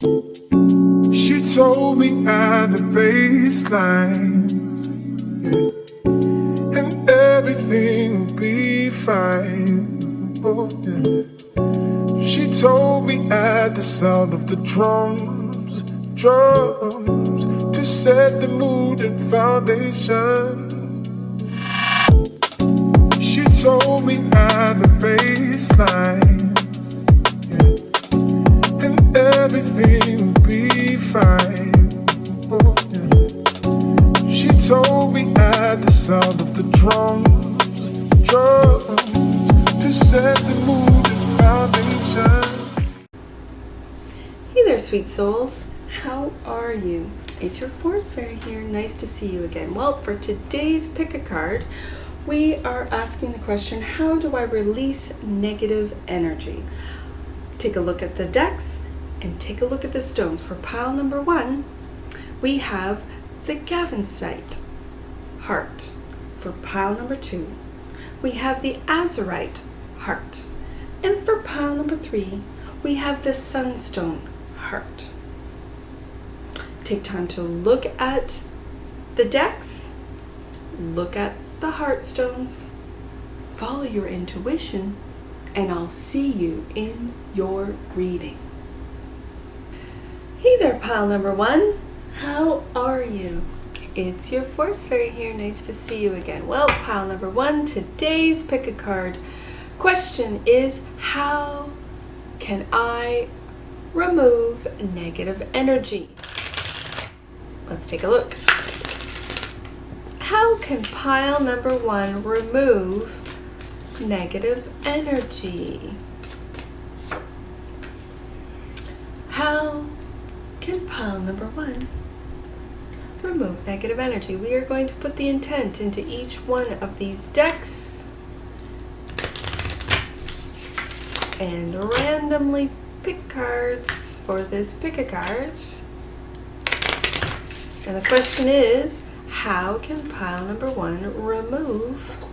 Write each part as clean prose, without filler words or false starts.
She told me at the baseline, yeah, and everything will be fine. Oh, yeah. She told me at the sound of the drums, to set the mood and foundation. She told me at the baseline, yeah, and everything will be fine. Oh, yeah. She told me at the sound of the drums, to set the mood and foundation. Hey there, sweet souls. How are you? It's your Force Fairy here. Nice to see you again. Well, for today's pick a card, we are asking the question, how do I release negative energy? Take a look at the decks and take a look at the stones. For pile number 1, we have the Cavansite heart. For pile number 2, we have the Azurite heart. And for pile number 3, we have the Sunstone heart. Take time to look at the decks, look at the heartstones, follow your intuition, and I'll see you in your reading. Hey there, pile number 1. How are you? It's your Force Fairy here. Nice to see you again. Well, pile number 1, today's pick a card question is, how can I remove negative energy? Let's take a look. How can pile number 1 remove negative energy? How can pile number 1 remove negative energy? We are going to put the intent into each one of these decks and randomly pick cards for this pick a card. And the question is, how can pile number 1 remove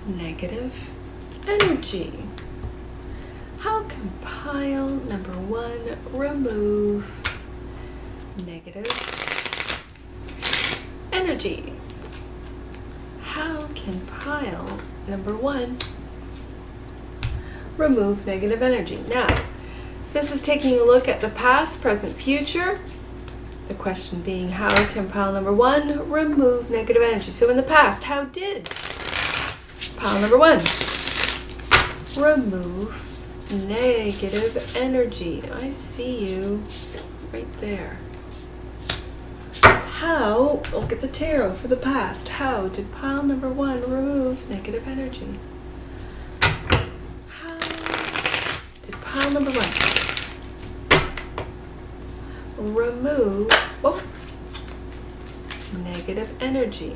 negative energy? How can pile number 1 remove negative energy? How can pile number 1 remove negative energy? Now, this is taking a look at the past, present, future. The question being, how can pile number 1 remove negative energy? So in the past, how did pile number 1 remove negative energy? I see you right there. How, look at the tarot for the past. How did pile number 1 remove negative energy? How did pile number 1 remove negative energy?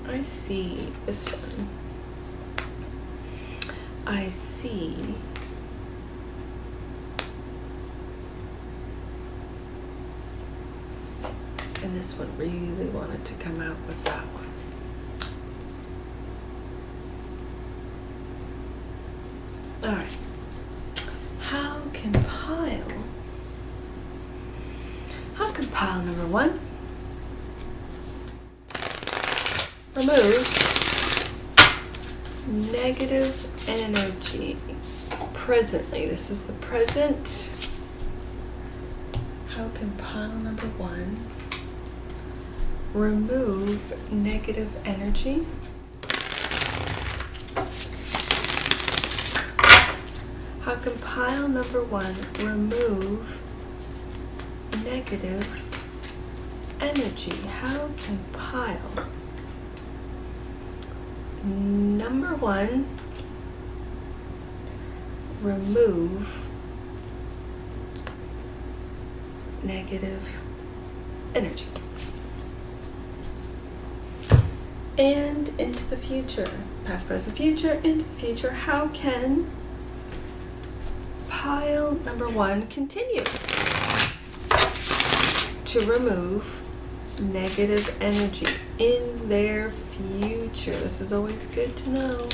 I see this one. I see and this one really wanted to come out with that one. All right. How can pile number 1 remove negative energy presently? This is the present. How can pile number 1 remove negative energy? How can pile number 1 remove negative energy? How can pile number 1 remove negative energy? And into the future, past, present, future, into the future, how can pile number 1 continue to remove negative energy in their future? This is always good to know.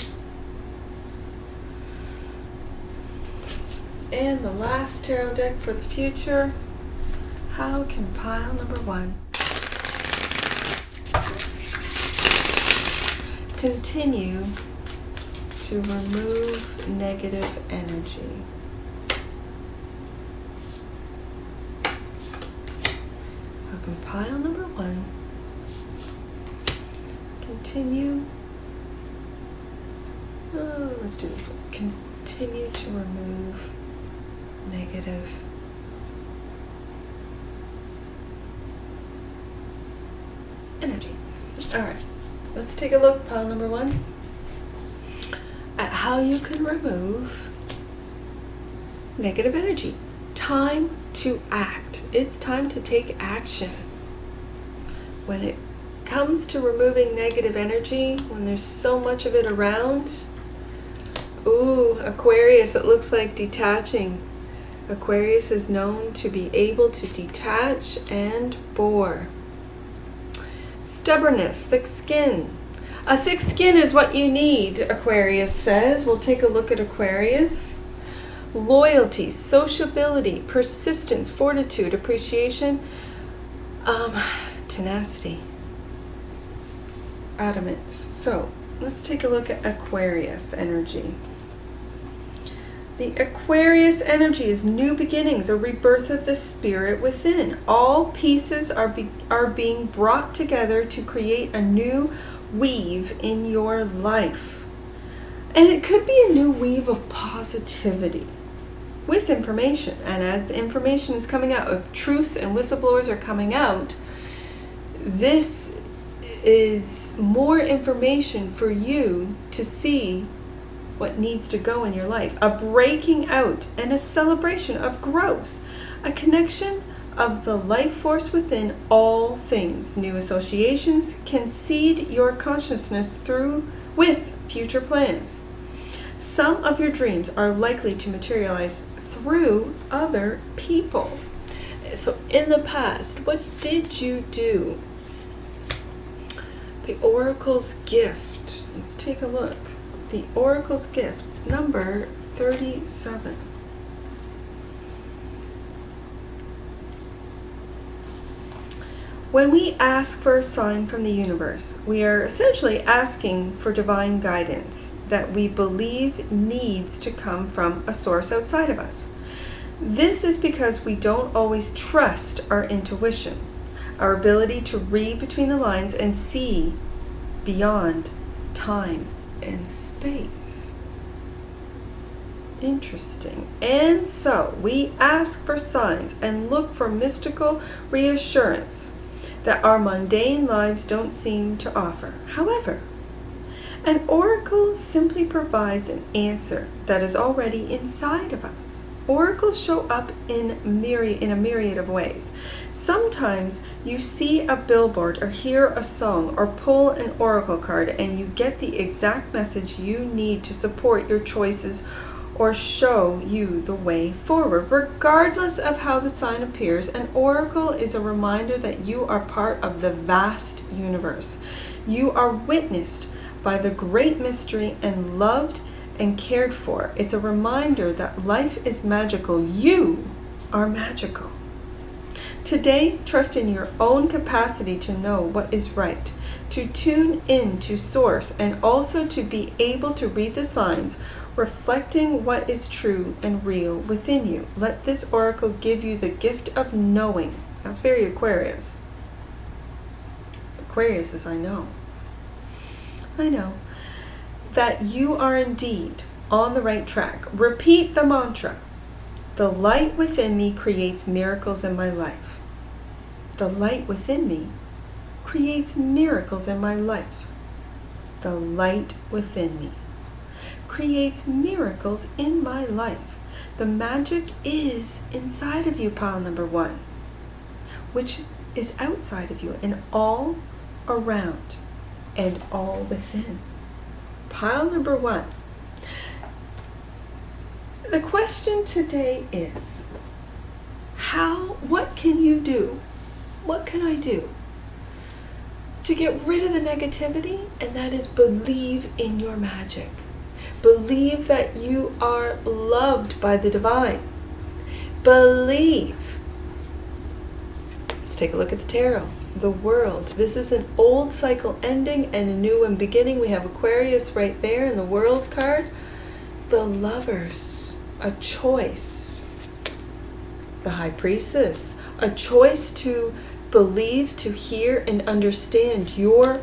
And the last tarot deck for the future, How can pile number 1 continue to remove negative energy? How can pile number 1 continue? Let's do this one. Continue to remove negative energy. All right, let's take a look, pile number 1, at how you can remove negative energy. Time to act. It's time to take action. When it comes to removing negative energy, when there's so much of it around, Aquarius, it looks like detaching. Aquarius is known to be able to detach and bore. Stubbornness, thick skin. A thick skin is what you need, Aquarius says. We'll take a look at Aquarius. Loyalty, sociability, persistence, fortitude, appreciation, tenacity, adamance. So let's take a look at Aquarius energy. The Aquarius energy is new beginnings, a rebirth of the spirit within. All pieces are being brought together to create a new weave in your life. And it could be a new weave of positivity with information. And as information is coming out, if truths and whistleblowers are coming out, this is more information for you to see what needs to go in your life. A breaking out and a celebration of growth. A connection of the life force within all things. New associations can seed your consciousness through with future plans. Some of your dreams are likely to materialize through other people. So in the past, what did you do? The Oracle's gift. Let's take a look. The Oracle's gift, number 37. When we ask for a sign from the universe, we are essentially asking for divine guidance that we believe needs to come from a source outside of us. This is because we don't always trust our intuition, our ability to read between the lines and see beyond time and space. Interesting. And so we ask for signs and look for mystical reassurance that our mundane lives don't seem to offer. However, an oracle simply provides an answer that is already inside of us. Oracles show up in a myriad of ways. Sometimes you see a billboard or hear a song or pull an oracle card and you get the exact message you need to support your choices or show you the way forward. Regardless of how the sign appears, an oracle is a reminder that you are part of the vast universe. You are witnessed by the great mystery and loved and cared for. It's a reminder that life is magical. You are magical. Today, trust in your own capacity to know what is right, to tune in to source, and also to be able to read the signs, reflecting what is true and real within you. Let this oracle give you the gift of knowing. That's very Aquarius. Aquarius says, I know. That you are indeed on the right track. Repeat the mantra. The light within me creates miracles in my life. The light within me creates miracles in my life. The light within me creates miracles in my life. The magic is inside of you, pile number 1, which is outside of you and all around and all within. Pile number 1. The question today is, what can you do? What can I do to get rid of the negativity? And that is believe in your magic. Believe that you are loved by the divine. Believe take a look at the tarot. The World. This is an old cycle ending and a new one beginning. We have Aquarius right there in the World card. The Lovers. A choice. The High Priestess. A choice to believe, to hear, and understand your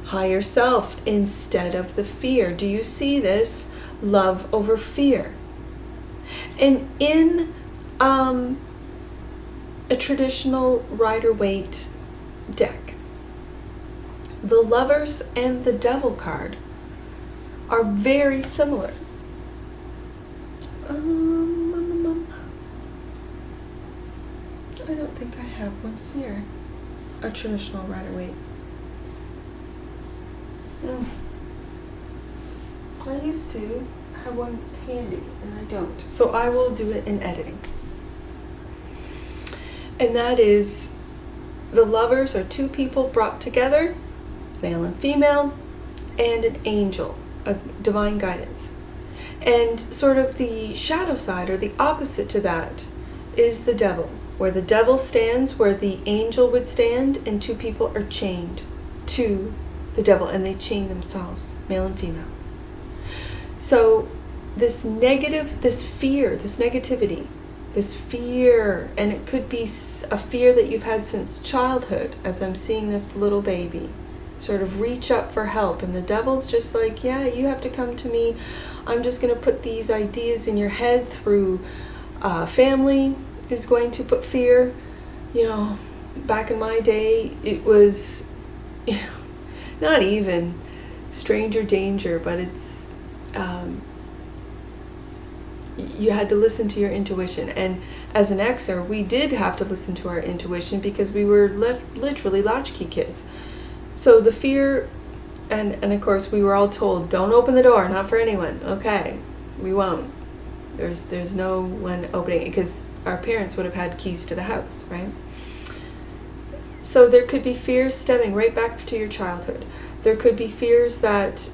higher self instead of the fear. Do you see this? Love over fear. And in a traditional Rider-Waite deck, the Lovers and the Devil card are very similar. I don't think I have one here. A traditional Rider-Waite. I used to have one handy, and I don't. So I will do it in editing. And that is, the Lovers are two people brought together, male and female, and an angel, a divine guidance. And sort of the shadow side, or the opposite to that, is the Devil. Where the Devil stands, where the angel would stand, and two people are chained to the Devil, and they chain themselves, male and female. So this negative, this fear, this negativity, this fear, and it could be a fear that you've had since childhood, as I'm seeing this little baby sort of reach up for help, and the Devil's just like, yeah, you have to come to me. I'm just going to put these ideas in your head through family is going to put fear. You know, back in my day, it was not even stranger danger, but it's you had to listen to your intuition. And as an Xer, we did have to listen to our intuition because we were literally latchkey kids. So the fear, and of course we were all told, don't open the door, not for anyone. Okay, we won't. There's no one opening it, because our parents would have had keys to the house, right? So there could be fears stemming right back to your childhood. There could be fears that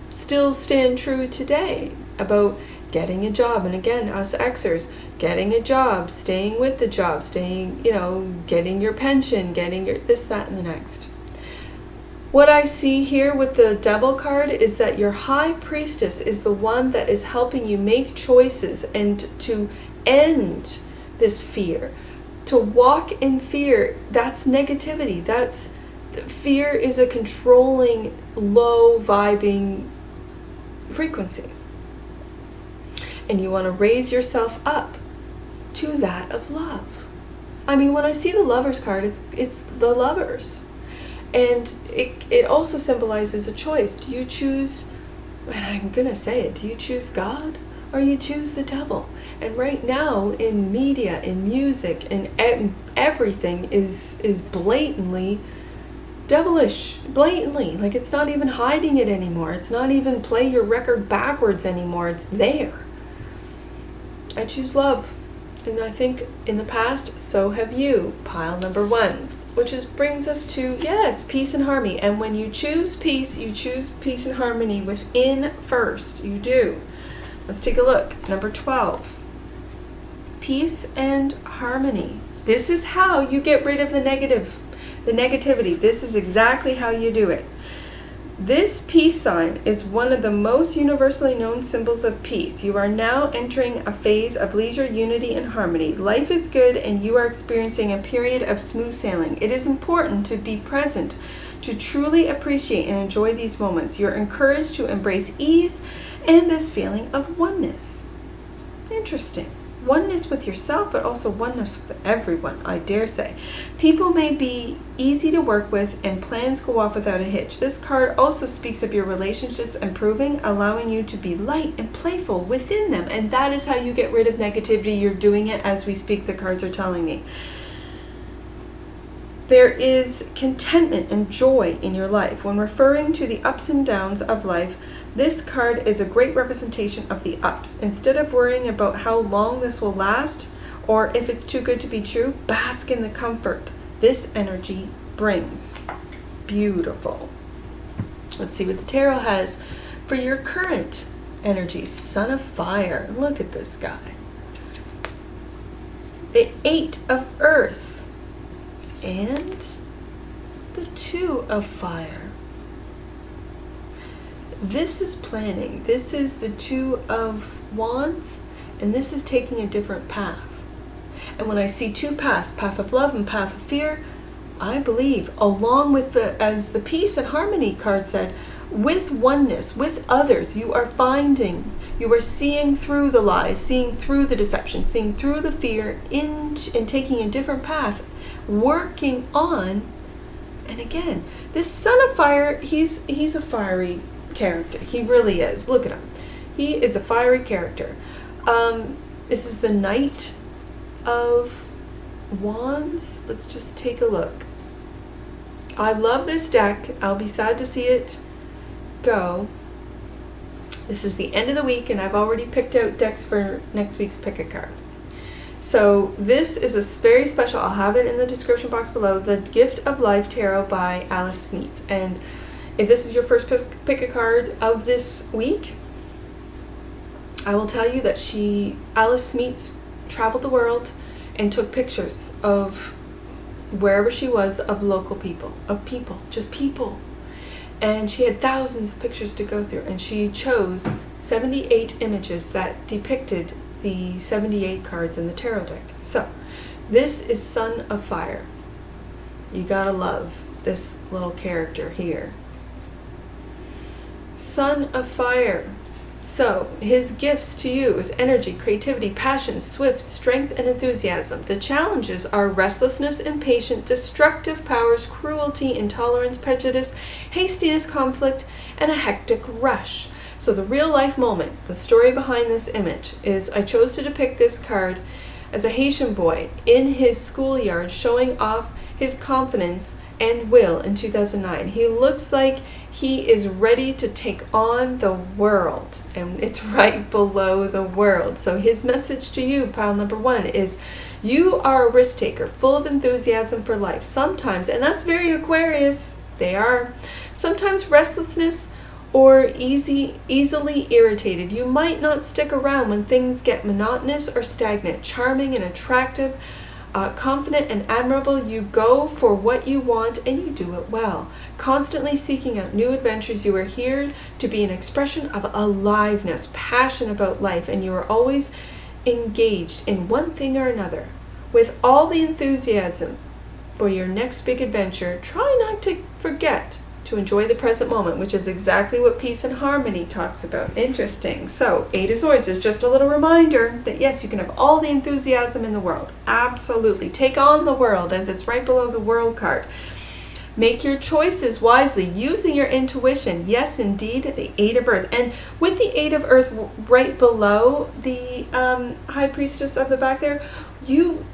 still stand true today about getting a job. And again, us Xers, getting a job, staying with the job, staying, getting your pension, getting your this, that, and the next. What I see here with the Devil card is that your High Priestess is the one that is helping you make choices and to end this fear. To walk in fear, that's negativity. Fear is a controlling, low vibing frequency. And you want to raise yourself up to that of love. I mean, when I see the Lovers card, it's the Lovers. And it also symbolizes a choice. Do you choose, and I'm going to say it, do you choose God or you choose the Devil? And right now in media, in music, and everything is blatantly devilish. Blatantly. Like, it's not even hiding it anymore. It's not even play your record backwards anymore. It's there. I choose love. And I think in the past, so have you. Pile number 1. Which brings us to, yes, peace and harmony. And when you choose peace, you choose peace and harmony within first. You do. Let's take a look. Number 12. Peace and harmony. This is how you get rid of the negativity. This is exactly how you do it. This peace sign is one of the most universally known symbols of peace. You are now entering a phase of leisure, unity, and harmony. Life is good and you are experiencing a period of smooth sailing. It is important to be present, to truly appreciate and enjoy these moments. You're encouraged to embrace ease and this feeling of oneness. Interesting. Oneness with yourself, but also oneness with everyone, I dare say. People may be easy to work with and plans go off without a hitch. This card also speaks of your relationships improving, allowing you to be light and playful within them. And that is how you get rid of negativity. You're doing it as we speak, the cards are telling me. There is contentment and joy in your life. When referring to the ups and downs of life, this card is a great representation of the ups. Instead of worrying about how long this will last or if it's too good to be true, bask in the comfort this energy brings. Beautiful. Let's see what the tarot has for your current energy. Son of Fire. Look at this guy. The 8 of Earth. and the Two of Fire. This is planning. This is the Two of Wands, and this is taking a different path. And when I see two paths, path of love and path of fear, I believe, along with as the Peace and Harmony card said, with oneness, with others, you are seeing through the lies, seeing through the deception, seeing through the fear, and taking a different path, working on. And again, this Son of Fire, he's a fiery character. He really is. Look at him. He is a fiery character. This is the Knight of Wands. Let's just take a look. I love this deck. I'll be sad to see it go. This is the end of the week, and I've already picked out decks for next week's Pick a Card. So this is a very special, I'll have it in the description box below, the Gift of Life Tarot by Alice Smeets. And if this is your first Pick a Card of this week, I will tell you that Alice Smeets traveled the world and took pictures of wherever she was, of local people, just people. And she had thousands of pictures to go through, and she chose 78 images that depicted the 78 cards in the tarot deck. So this is Son of Fire. You gotta love this little character here. Son of Fire. So his gifts to you is energy, creativity, passion, swift, strength, and enthusiasm. The challenges are restlessness, impatience, destructive powers, cruelty, intolerance, prejudice, hastiness, conflict, and a hectic rush. So the real life moment, the story behind this image, is I chose to depict this card as a Haitian boy in his schoolyard showing off his confidence and will in 2009. He looks like he is ready to take on the world, and it's right below the world. So his message to you, pile number one, is you are a risk taker, full of enthusiasm for life. Sometimes, and that's very Aquarius, they are, sometimes restlessness or easily irritated. You might not stick around when things get monotonous or stagnant. Charming and attractive, confident and admirable, you go for what you want and you do it well. Constantly seeking out new adventures, you are here to be an expression of aliveness, passion about life, and you are always engaged in one thing or another. With all the enthusiasm for your next big adventure, try not to forget to enjoy the present moment, which is exactly what Peace and Harmony talks about. Interesting. So, Eight of Swords is just a little reminder that yes, you can have all the enthusiasm in the world. Absolutely. Take on the world, as it's right below the World card. Make your choices wisely, using your intuition. Yes, indeed, the Eight of Earth. And with the Eight of Earth right below the High Priestess of the back there, you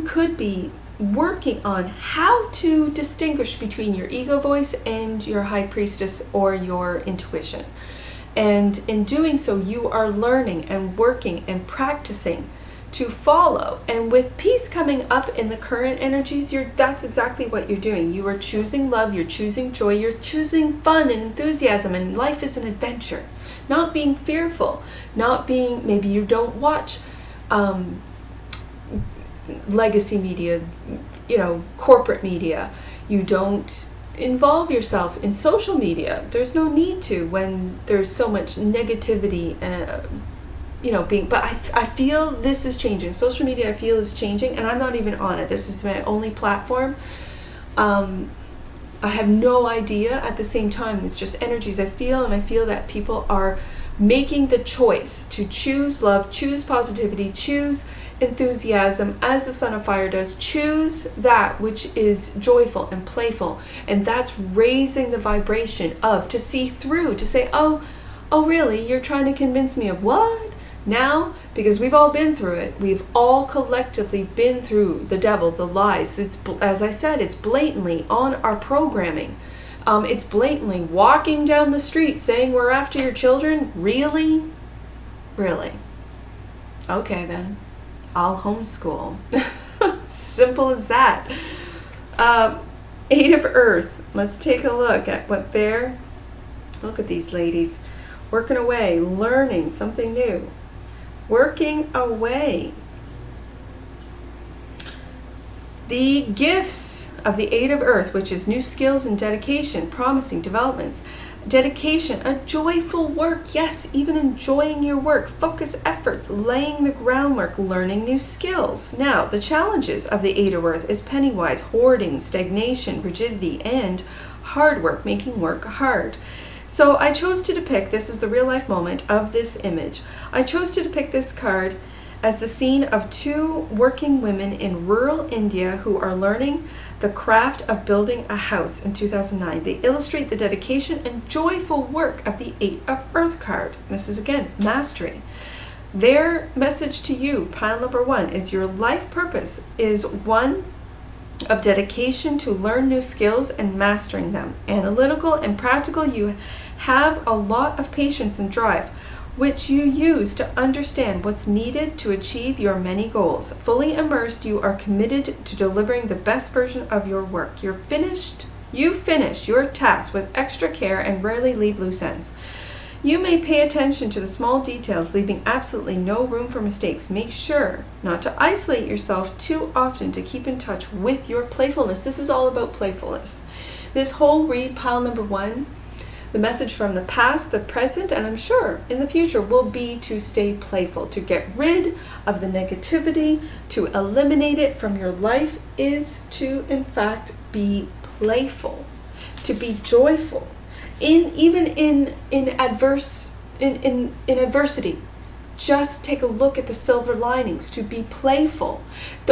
could be working on how to distinguish between your ego voice and your High Priestess or your intuition. And in doing so, you are learning and working and practicing to follow. And with peace coming up in the current energies, that's exactly what you're doing. You are choosing love, you're choosing joy, you're choosing fun and enthusiasm, and life is an adventure. Not being fearful, not being, maybe you don't watch legacy media, corporate media. You don't involve yourself in social media. There's no need to when there's so much negativity, but I feel this is changing. Social media, I feel, is changing, and I'm not even on it. This is my only platform. I have no idea. At the same time, it's just energies I feel, and I feel that people are making the choice to choose love, choose positivity, choose enthusiasm, as the Son of Fire does. Choose that which is joyful and playful, and that's raising the vibration of, to see through, to say, oh really, you're trying to convince me of what? Now? Because we've all been through it. We've all collectively been through the devil, the lies. It's, as I said, it's blatantly on our programming. It's blatantly walking down the street saying we're after your children. Really? Okay then. I'll homeschool. Simple as that. Eight of Earth. Let's take a look at what look at these ladies. Working away, learning something new. Working away. The gifts of the Eight of Earth, which is new skills and dedication, promising developments. Dedication, a joyful work, yes, even enjoying your work, focus efforts, laying the groundwork, learning new skills. Now, the challenges of the Eight of Earth is pennywise, hoarding, stagnation, rigidity, and hard work, making work hard. So I chose to depict, this is the real life moment of this image, I chose to depict this card as the scene of two working women in rural India who are learning the craft of building a house in 2009. They illustrate the dedication and joyful work of the Eight of Earth card. This is, again, mastery. Their message to you, pile number 1, is your life purpose is one of dedication to learn new skills and mastering them. Analytical and practical, you have a lot of patience and drive, which you use to understand what's needed to achieve your many goals. Fully immersed, you are committed to delivering the best version of your work. You finish your task with extra care and rarely leave loose ends. You may pay attention to the small details, leaving absolutely no room for mistakes. Make sure not to isolate yourself too often to keep in touch with your playfulness. This is all about playfulness. This whole read, pile number 1, the message from the past, the present, and I'm sure in the future will be to stay playful, to get rid of the negativity, to eliminate it from your life is to, in fact, be playful, to be joyful, even in adversity. Just take a look at the silver linings, to be playful.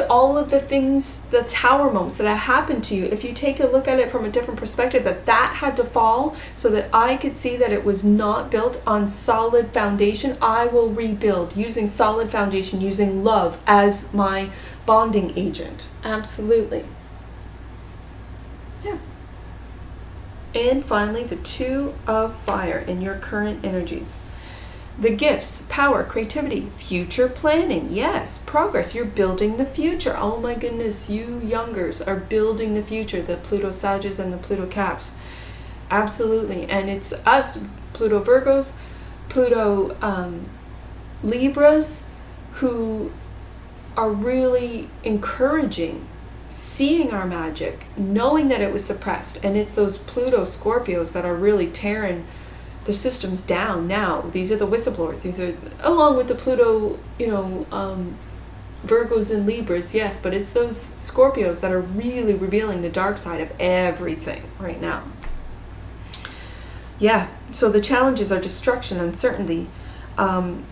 All of the things, the tower moments that have happened to you, if you take a look at it from a different perspective, that had to fall so that I could see that it was not built on solid foundation. I will rebuild using solid foundation, using love as my bonding agent. Absolutely. Yeah. And finally, the Two of Fire in your current energies. The gifts, power, creativity, future planning. Yes, progress. You're building the future. Oh my goodness, you youngers are building the future. The Pluto Sages and the Pluto Caps. Absolutely. And it's us, Pluto Virgos, Pluto Libras, who are really encouraging, seeing our magic, knowing that it was suppressed. And it's those Pluto Scorpios that are really tearing the system's down now. These are the whistleblowers. These are, along with the Pluto, Virgos and Libras, yes, but it's those Scorpios that are really revealing the dark side of everything right now. Yeah, so the challenges are destruction, uncertainty,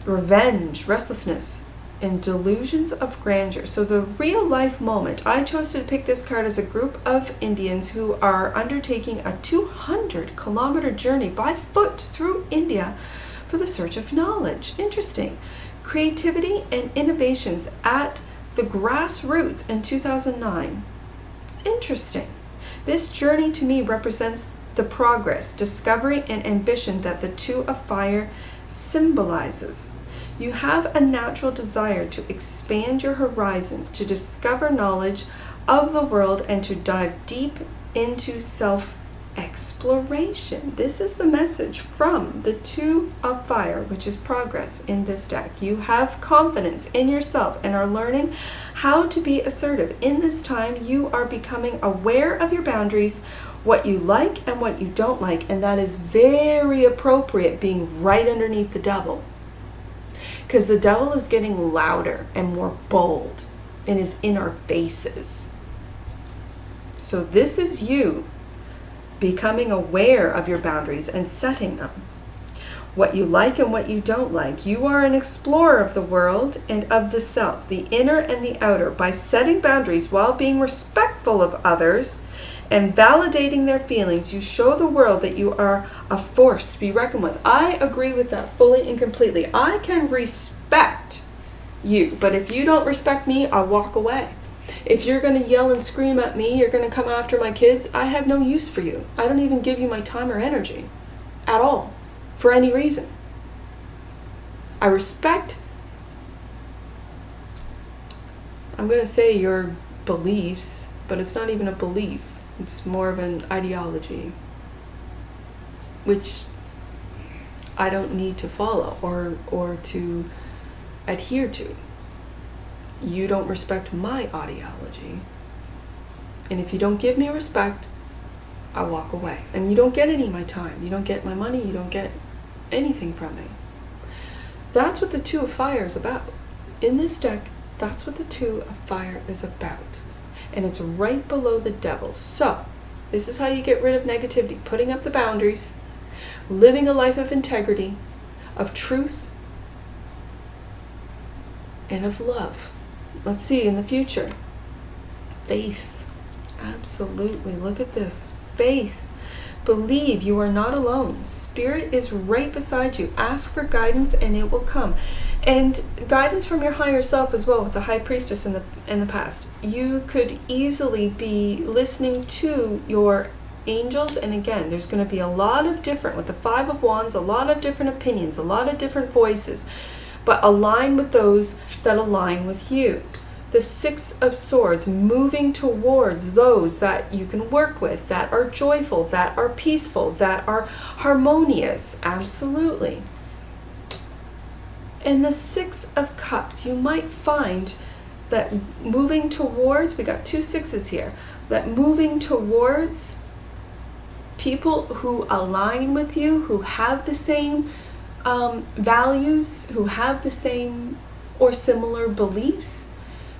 revenge, restlessness, and delusions of grandeur. So the real life moment, I chose to pick this card as a group of Indians who are undertaking a 200-kilometer journey by foot through India for the search of knowledge. Interesting. Creativity and innovations at the grassroots in 2009. Interesting. This journey to me represents the progress, discovery, and ambition that the Two of Fire symbolizes. You have a natural desire to expand your horizons, to discover knowledge of the world, and to dive deep into self-exploration. This is the message from the Two of Fire, which is progress in this deck. You have confidence in yourself and are learning how to be assertive. In this time, you are becoming aware of your boundaries, what you like and what you don't like, and that is very appropriate, being right underneath the Devil. Because the Devil is getting louder and more bold and is in our faces. So this is you becoming aware of your boundaries and setting them. What you like and what you don't like. You are an explorer of the world and of the self, the inner and the outer. By setting boundaries while being respectful of others and validating their feelings, you show the world that you are a force to be reckoned with. I agree with that fully and completely. I can respect you, but if you don't respect me, I'll walk away. If you're going to yell and scream at me, you're going to come after my kids, I have no use for you. I don't even give you my time or energy at all, for any reason. I respect, I'm going to say, your beliefs, but it's not even a belief. It's more of an ideology, which I don't need to follow or to adhere to. You don't respect my ideology. And if you don't give me respect, I walk away. And you don't get any of my time. You don't get my money. You don't get anything from me. That's what the Two of Fire is about. In this deck, that's what the Two of Fire is about. And it's right below the Devil. So, this is how you get rid of negativity. Putting up the boundaries, living a life of integrity, of truth, and of love. Let's see in the future. Faith. Absolutely. Look at this. Faith. Believe you are not alone. Spirit is right beside you. Ask for guidance and it will come. And guidance from your higher self as well, with the High Priestess in the past. You could easily be listening to your angels, and again, there's going to be a lot of different, with the Five of Wands, a lot of different opinions, a lot of different voices, but align with those that align with you. The Six of Swords, moving towards those that you can work with, that are joyful, that are peaceful, that are harmonious. Absolutely. And the Six of Cups, you might find that moving towards, we got two sixes here, that moving towards people who align with you, who have the same values, who have the same or similar beliefs,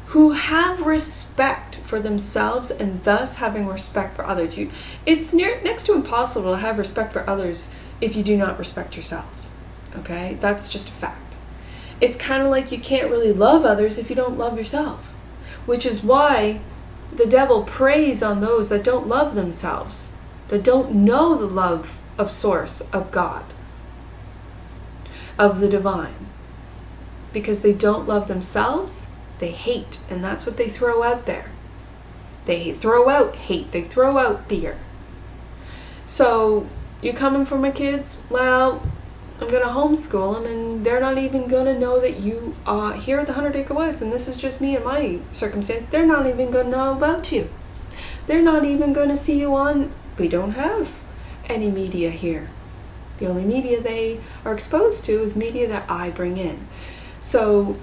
who have respect for themselves and thus having respect for others. It's next to impossible to have respect for others if you do not respect yourself. Okay? That's just a fact. It's kind of like you can't really love others if you don't love yourself, which is why the devil preys on those that don't love themselves, that don't know the love of Source, of God, of the divine. Because they don't love themselves, they hate, and that's what they throw out there. They throw out hate, they throw out fear. So, you coming for my kids? Well, I'm going to homeschool them, and they're not even going to know that you are here at the 100 Acre Woods, and this is just me and my circumstance. They're not even going to know about you. They're not even going to see you on. We don't have any media here. The only media they are exposed to is media that I bring in. So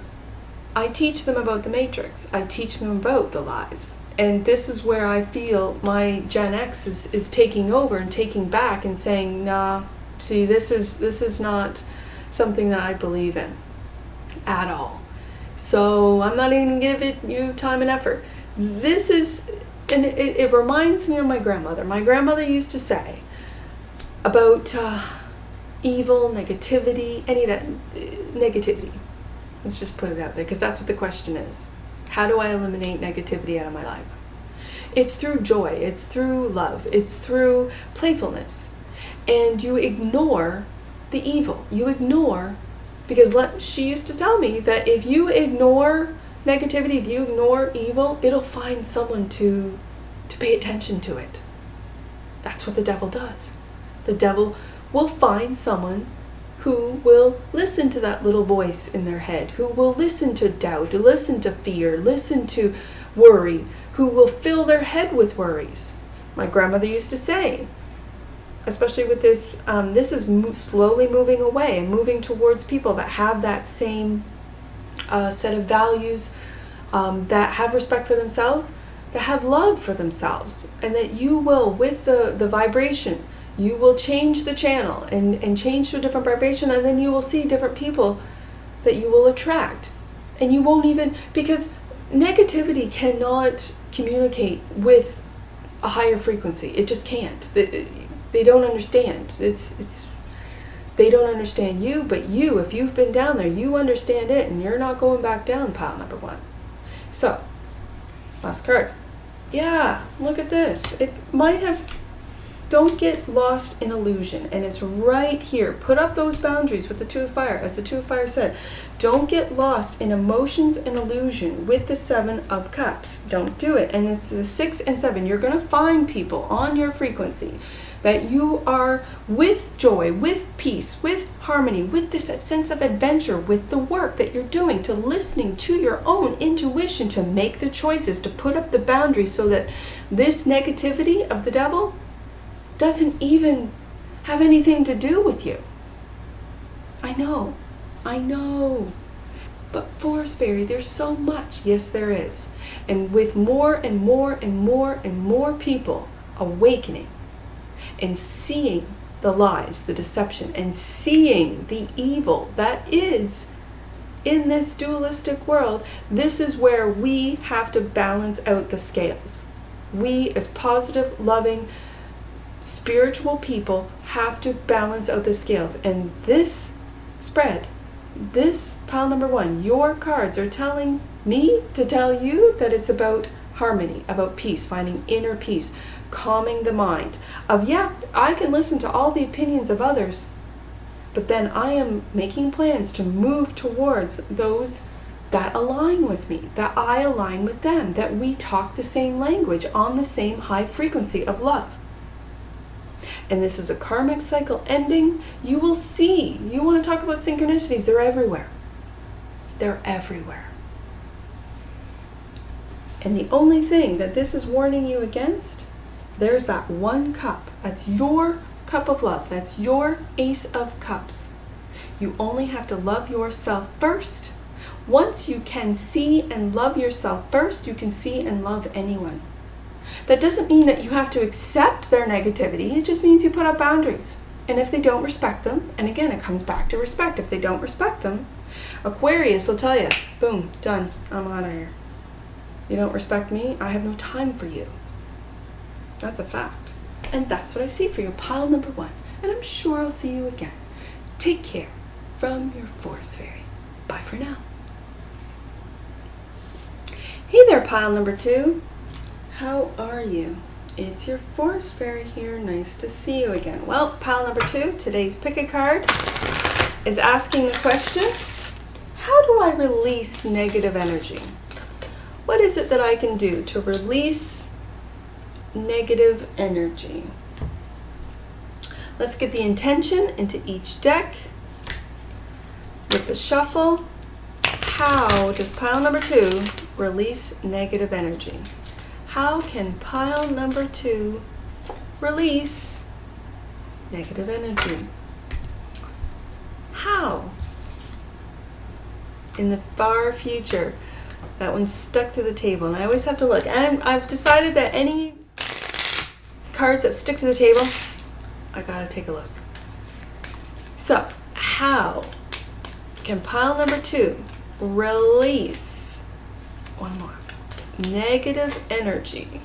I teach them about the Matrix. I teach them about the lies. And this is where I feel my Gen X is taking over and taking back and saying, nah, see, this is not something that I believe in at all. So I'm not even going to give you time and effort. This is, and it reminds me of my grandmother. My grandmother used to say about evil, negativity, any of that negativity. Let's just put it out there, because that's what the question is. How do I eliminate negativity out of my life? It's through joy. It's through love. It's through playfulness. And you ignore the evil. You ignore, because she used to tell me that if you ignore negativity, if you ignore evil, it'll find someone to pay attention to it. That's what the devil does. The devil will find someone who will listen to that little voice in their head, who will listen to doubt, listen to fear, listen to worry, who will fill their head with worries. My grandmother used to say, especially with this, this is slowly moving away and moving towards people that have that same set of values, that have respect for themselves, that have love for themselves, and that you will, with the vibration, you will change the channel and change to a different vibration, and then you will see different people that you will attract. And you won't even, because negativity cannot communicate with a higher frequency. It just can't. They don't understand. They don't understand you, but you, if you've been down there, you understand it, and you're not going back down, pile number one. So, last card. Yeah, look at this. It might have, don't get lost in illusion, and it's right here. Put up those boundaries with the Two of Fire, as the Two of Fire said. Don't get lost in emotions and illusion with the Seven of Cups. Don't do it. And it's the 6 and 7. You're going to find people on your frequency that you are with joy, with peace, with harmony, with this sense of adventure, with the work that you're doing, to listening to your own intuition, to make the choices, to put up the boundaries so that this negativity of the devil doesn't even have anything to do with you. I know. But Forest Fairy, there's so much. Yes, there is. And with more and more and more and more people awakening and seeing the lies, the deception, and seeing the evil that is in this dualistic world, this is where we have to balance out the scales. We, as positive, loving, spiritual people, have to balance out the scales. And this spread, this pile number 1, your cards are telling me to tell you that it's about harmony, about peace, finding inner peace, calming the mind. I can listen to all the opinions of others, but then I am making plans to move towards those that align with me, that I align with them, that we talk the same language on the same high frequency of love. And this is a karmic cycle ending. You will see. You want to talk about synchronicities, they're everywhere. They're everywhere. And the only thing that this is warning you against, there's that 1 cup. That's your cup of love. That's your Ace of Cups. You only have to love yourself first. Once you can see and love yourself first, you can see and love anyone. That doesn't mean that you have to accept their negativity. It just means you put up boundaries. And if they don't respect them, and again, it comes back to respect. If they don't respect them, Aquarius will tell you, boom, done, I'm out of here. You don't respect me, I have no time for you. That's a fact. And that's what I see for you, pile number 1. And I'm sure I'll see you again. Take care from your Forest Fairy. Bye for now. Hey there, pile number 2. How are you? It's your Forest Fairy here. Nice to see you again. Well, pile number 2, today's pick a card is asking the question, how do I release negative energy? What is it that I can do to release negative energy? Let's get the intention into each deck with the shuffle. How does pile number 2 release negative energy? How can pile number 2 release negative energy? How? In the far future. That one's stuck to the table, and I always have to look. And I've decided that any cards that stick to the table, I gotta take a look. So, how can pile number 2 release, one more, negative energy?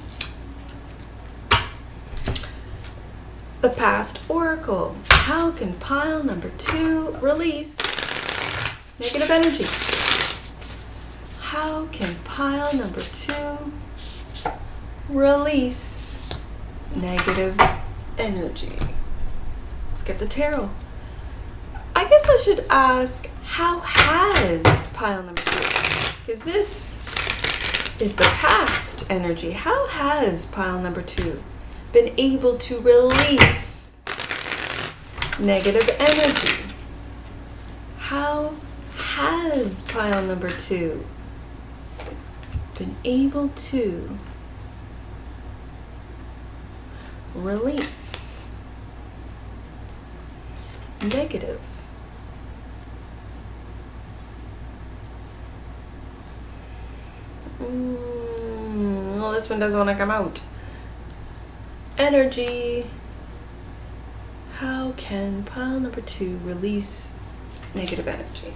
The past oracle. How can pile number 2 release negative energy? How can pile number 2 release negative energy? Let's get the tarot. I guess I should ask, how has pile number 2? Because this is the past energy. How has pile number 2 been able to release negative energy? How has pile number 2 been able to release negative well, this one doesn't want to come out. Energy. How can pile number 2 release negative energy?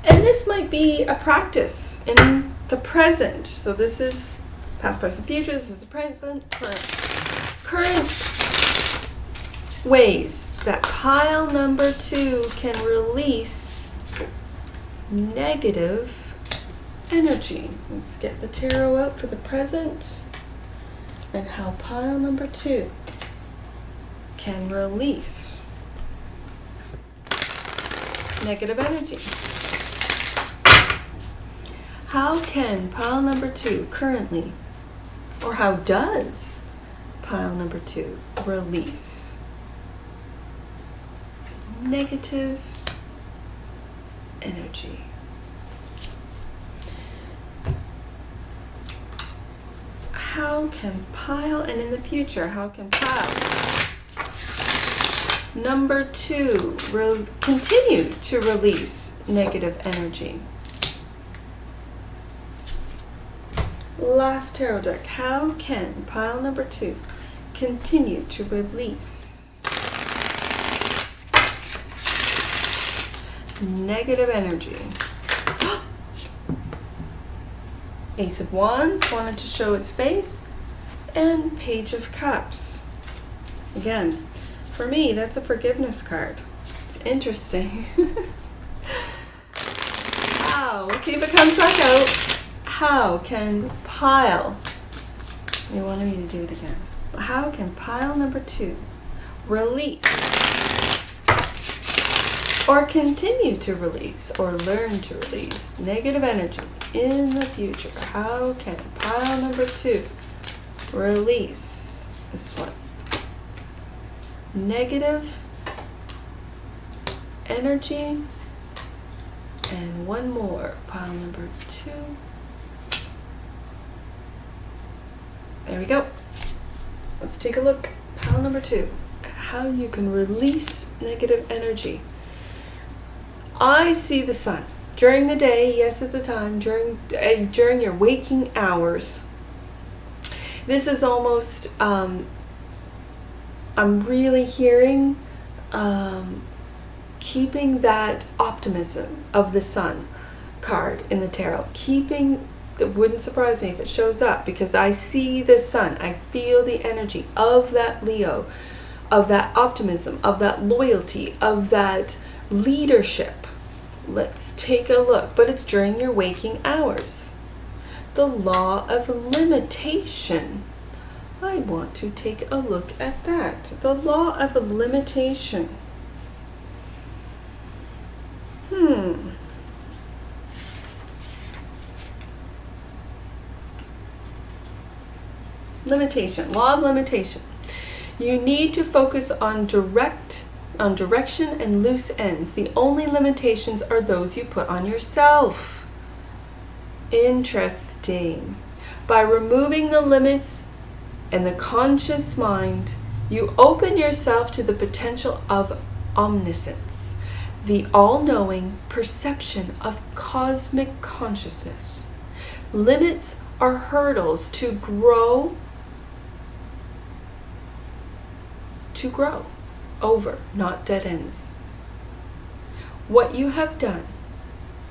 And this might be a practice in the present. So this is past, present, future. This is the present, current ways that pile number 2 can release negative energy. Let's get the tarot out for the present and how pile number 2 can release negative energy. How can pile number 2 currently, or how does pile number 2 release negative energy? How can pile, and in the future, how can pile Number 2, continue to release negative energy. Last tarot deck. How can pile number 2 continue to release negative energy? Ace of Wands wanted to show its face, and Page of Cups. Again, for me, that's a forgiveness card. It's interesting. Wow, let's see if it comes back out. How can pile, they wanted me to do it again. How can pile number 2 release or continue to release or learn to release negative energy in the future? How can pile number 2 release this one? Negative energy. And one more, pile number 2. There we go. Let's take a look. Pile number 2. How you can release negative energy. I see the sun. During the day, yes, it's a time. During your waking hours. This is almost, I'm really hearing keeping that optimism of the sun card in the tarot. It wouldn't surprise me if it shows up, because I see the sun. I feel the energy of that Leo, of that optimism, of that loyalty, of that leadership. Let's take a look. But it's during your waking hours. The law of limitation. I want to take a look at that. The law of limitation. Limitation. Law of limitation. You need to focus on direction and loose ends. The only limitations are those you put on yourself. Interesting. By removing the limits and the conscious mind, you open yourself to the potential of omniscience, the all-knowing perception of cosmic consciousness. Limits are hurdles to grow over, not dead ends. What you have done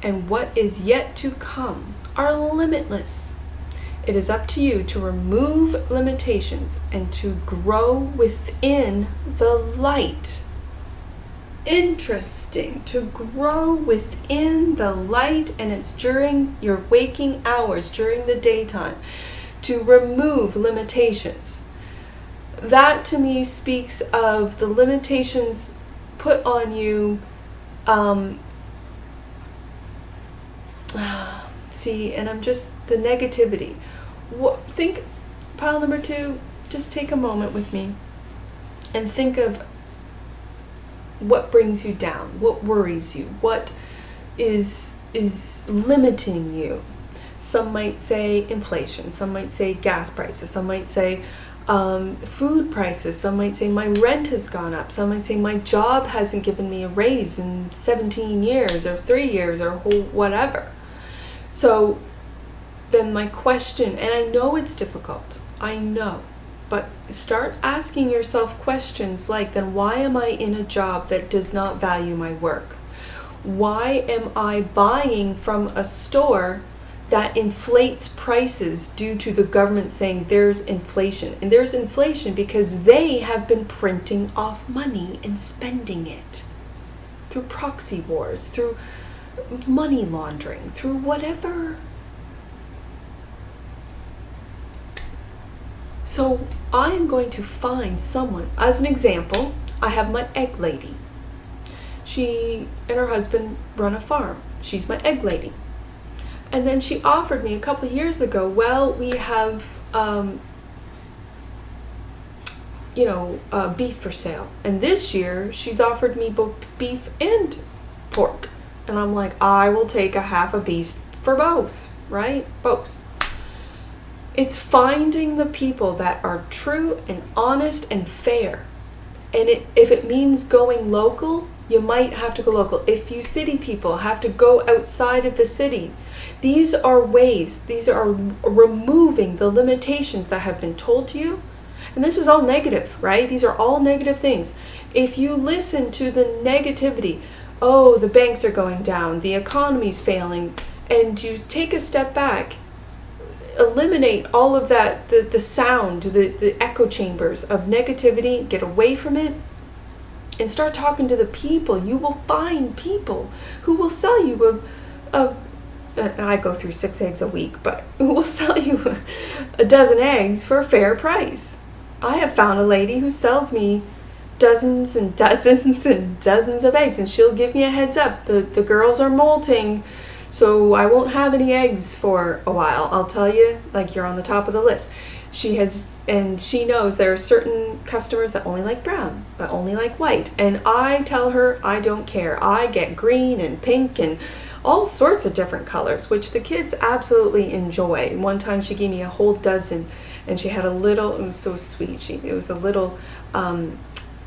and what is yet to come are limitless. It is up to you to remove limitations and to grow within the light. Interesting. To grow within the light, and it's during your waking hours, during the daytime, to remove limitations. That to me speaks of the limitations put on you. See, and I'm just the negativity. Think, pile number 2, just take a moment with me and think of what brings you down, what worries you, what is limiting you. Some might say inflation, some might say gas prices, some might say food prices, some might say my rent has gone up, some might say my job hasn't given me a raise in 17 years or 3 years or whatever. So then my question, and I know it's difficult, I know, but start asking yourself questions like, then why am I in a job that does not value my work? Why am I buying from a store that inflates prices due to the government saying there's inflation? And there's inflation because they have been printing off money and spending it through proxy wars, through money laundering, through whatever. So I'm going to find someone. As an example, I have my egg lady. She and her husband run a farm. She's my egg lady. And then she offered me a couple of years ago, well, we have, beef for sale. And this year, she's offered me both beef and pork. And I'm like, I will take a half a beef for both, right? Both. It's finding the people that are true and honest and fair. And if it means going local, you might have to go local. If you city people have to go outside of the city, these are ways, these are removing the limitations that have been told to you. And this is all negative, right? These are all negative things. If you listen to the negativity, oh, the banks are going down, the economy's failing, and you take a step back, eliminate all of that, the sound, the echo chambers of negativity, get away from it, and start talking to the people. You will find people who will sell you I go through 6 eggs a week, but who will sell you a dozen eggs for a fair price. I have found a lady who sells me dozens and dozens and dozens of eggs, and she'll give me a heads up. The girls are molting, so I won't have any eggs for a while. I'll tell you, like, you're on the top of the list. She knows there are certain customers that only like brown, that only like white. And I tell her I don't care. I get green and pink and all sorts of different colors, which the kids absolutely enjoy. One time she gave me a whole dozen, and she had it was so sweet. It was a little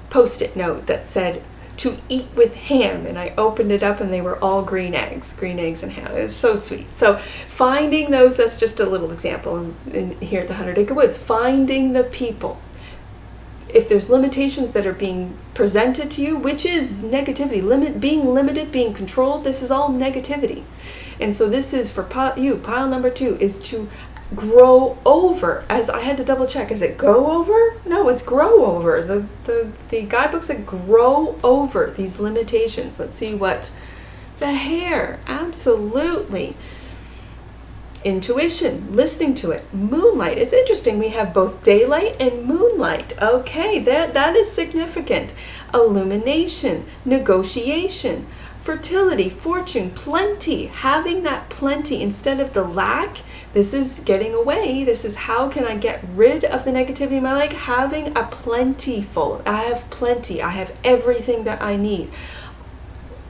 Post-it note that said, "To eat with ham," and I opened it up and they were all green eggs and ham. It was so sweet. So finding those, that's just a little example in here at the 100 Acre Woods, finding the people. If there's limitations that are being presented to you, which is negativity, being limited, being controlled, this is all negativity. And so this is for pile number 2 is to grow over. As I had to double check, is it go over? No, it's grow over. The guidebooks that grow over these limitations. Let's see what the hair, absolutely. Intuition, listening to it. Moonlight. It's interesting, we have both daylight and moonlight. Okay, that is significant. Illumination, negotiation, fertility, fortune, plenty. Having that plenty instead of the lack. This is getting away. This is how can I get rid of the negativity in my life? Having a plentiful. I have plenty. I have everything that I need.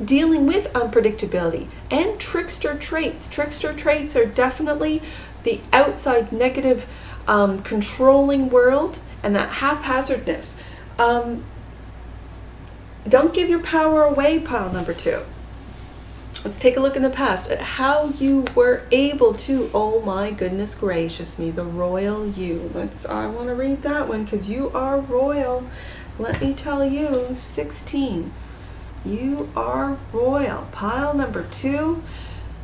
Dealing with unpredictability and trickster traits. Trickster traits are definitely the outside negative controlling world and that haphazardness. Don't give your power away, pile number 2. Let's take a look in the past at how you were able to, oh my goodness gracious me, the royal you. I want to read that one because you are royal. Let me tell you, 16. You are royal. Pile number 2.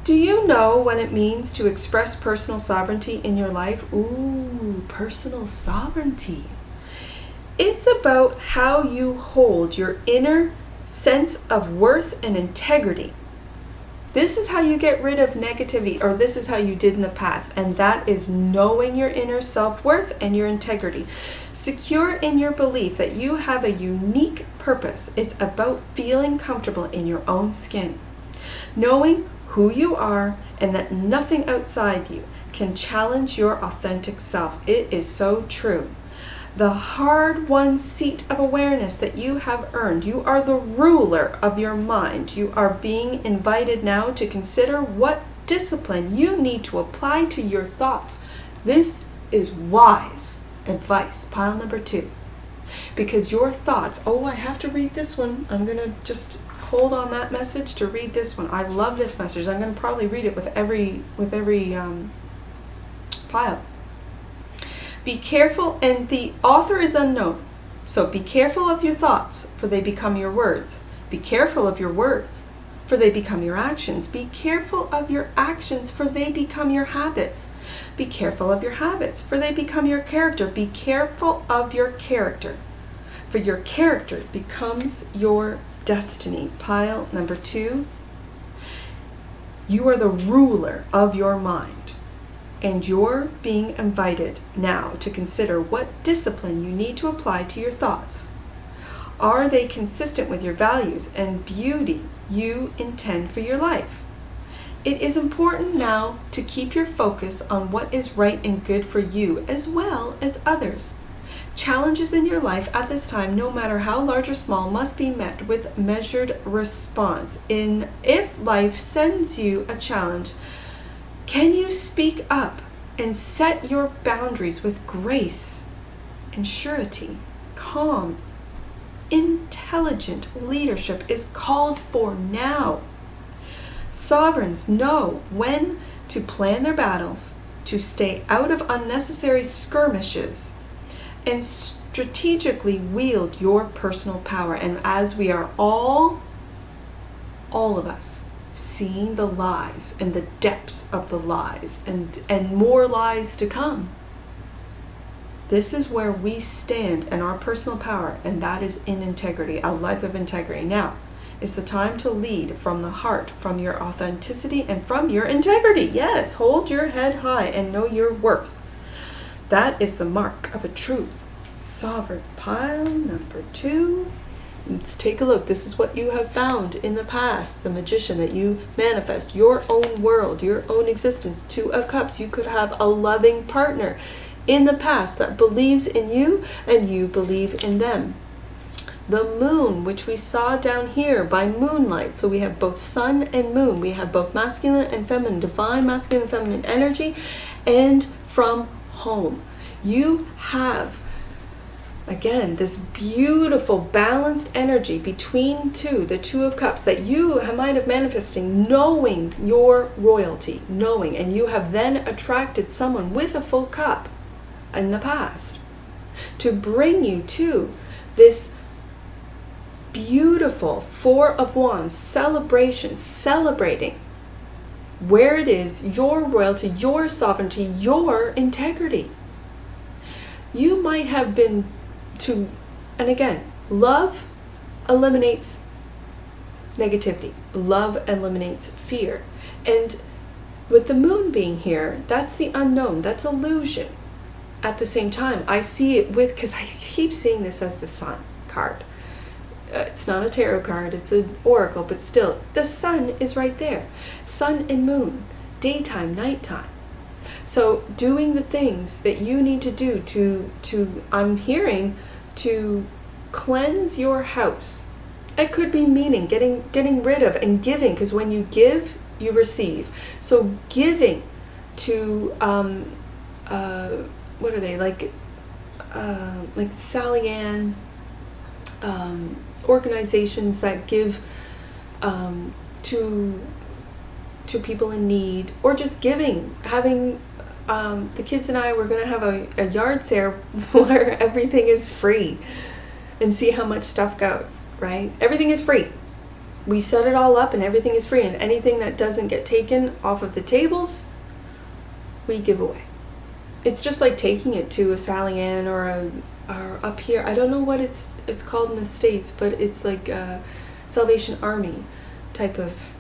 Do you know what it means to express personal sovereignty in your life? Ooh, personal sovereignty. It's about how you hold your inner sense of worth and integrity. This is how you get rid of negativity, or this is how you did in the past, and that is knowing your inner self-worth and your integrity. Secure in your belief that you have a unique purpose. It's about feeling comfortable in your own skin. Knowing who you are and that nothing outside you can challenge your authentic self. It is so true. The hard-won seat of awareness that you have earned. You are the ruler of your mind. You are being invited now to consider what discipline you need to apply to your thoughts. This is wise advice. Pile number 2. Because your thoughts, I have to read this one. I'm going to just hold on that message to read this one. I love this message. I'm going to probably read it with every pile. Be careful, and the author is unknown. So be careful of your thoughts, for they become your words. Be careful of your words, for they become your actions. Be careful of your actions, for they become your habits. Be careful of your habits, for they become your character. Be careful of your character, for your character becomes your destiny. Pile number 2. You are the ruler of your mind. And you're being invited now to consider what discipline you need to apply to your thoughts. Are they consistent with your values and beauty you intend for your life? It is important now to keep your focus on what is right and good for you as well as others. Challenges in your life at this time, no matter how large or small, must be met with measured response. If life sends you a challenge, can you speak up and set your boundaries with grace and surety, calm intelligent leadership is called for now. Sovereigns know when to plan their battles, to stay out of unnecessary skirmishes, and strategically wield your personal power. And as we are all of us, seeing the lies and the depths of the lies and more lies to come, this is where we stand in our personal power, and that is in integrity, a life of integrity. Now is the time to lead from the heart, from your authenticity, and from your integrity. Yes, hold your head high and know your worth. That is the mark of a true sovereign. Pile number 2. Let's take a look. This is what you have found in the past, the magician, that you manifest your own world, your own existence. 2 of Cups. You could have a loving partner in the past that believes in you and you believe in them. The moon, which we saw down here by moonlight. So we have both sun and moon. We have both masculine and feminine, divine masculine and feminine energy, and from home. You have, again, this beautiful balanced energy between the 2 of Cups that you might have manifesting, knowing your royalty, knowing, and you have then attracted someone with a full cup in the past to bring you to this beautiful 4 of Wands celebration, celebrating where it is your royalty, your sovereignty, your integrity. You might have been and again, love eliminates negativity. Love eliminates fear. And with the moon being here, that's the unknown, that's illusion. At the same time, I see it because I keep seeing this as the sun card. It's not a tarot card, it's an oracle, but still, the sun is right there. Sun and moon, daytime, nighttime. So doing the things that you need to do to I'm hearing, to cleanse your house. It could be meaning getting rid of and giving, because when you give, you receive. So giving to what are they, like Sally Ann, organizations that give to people in need, or just giving, having the kids and I were going to have a yard sale where everything is free and see how much stuff goes, right? Everything is free. We set it all up and everything is free, and anything that doesn't get taken off of the tables, we give away. It's just like taking it to a Sally Ann or up here, I don't know what it's called in the States, but it's like a Salvation Army type of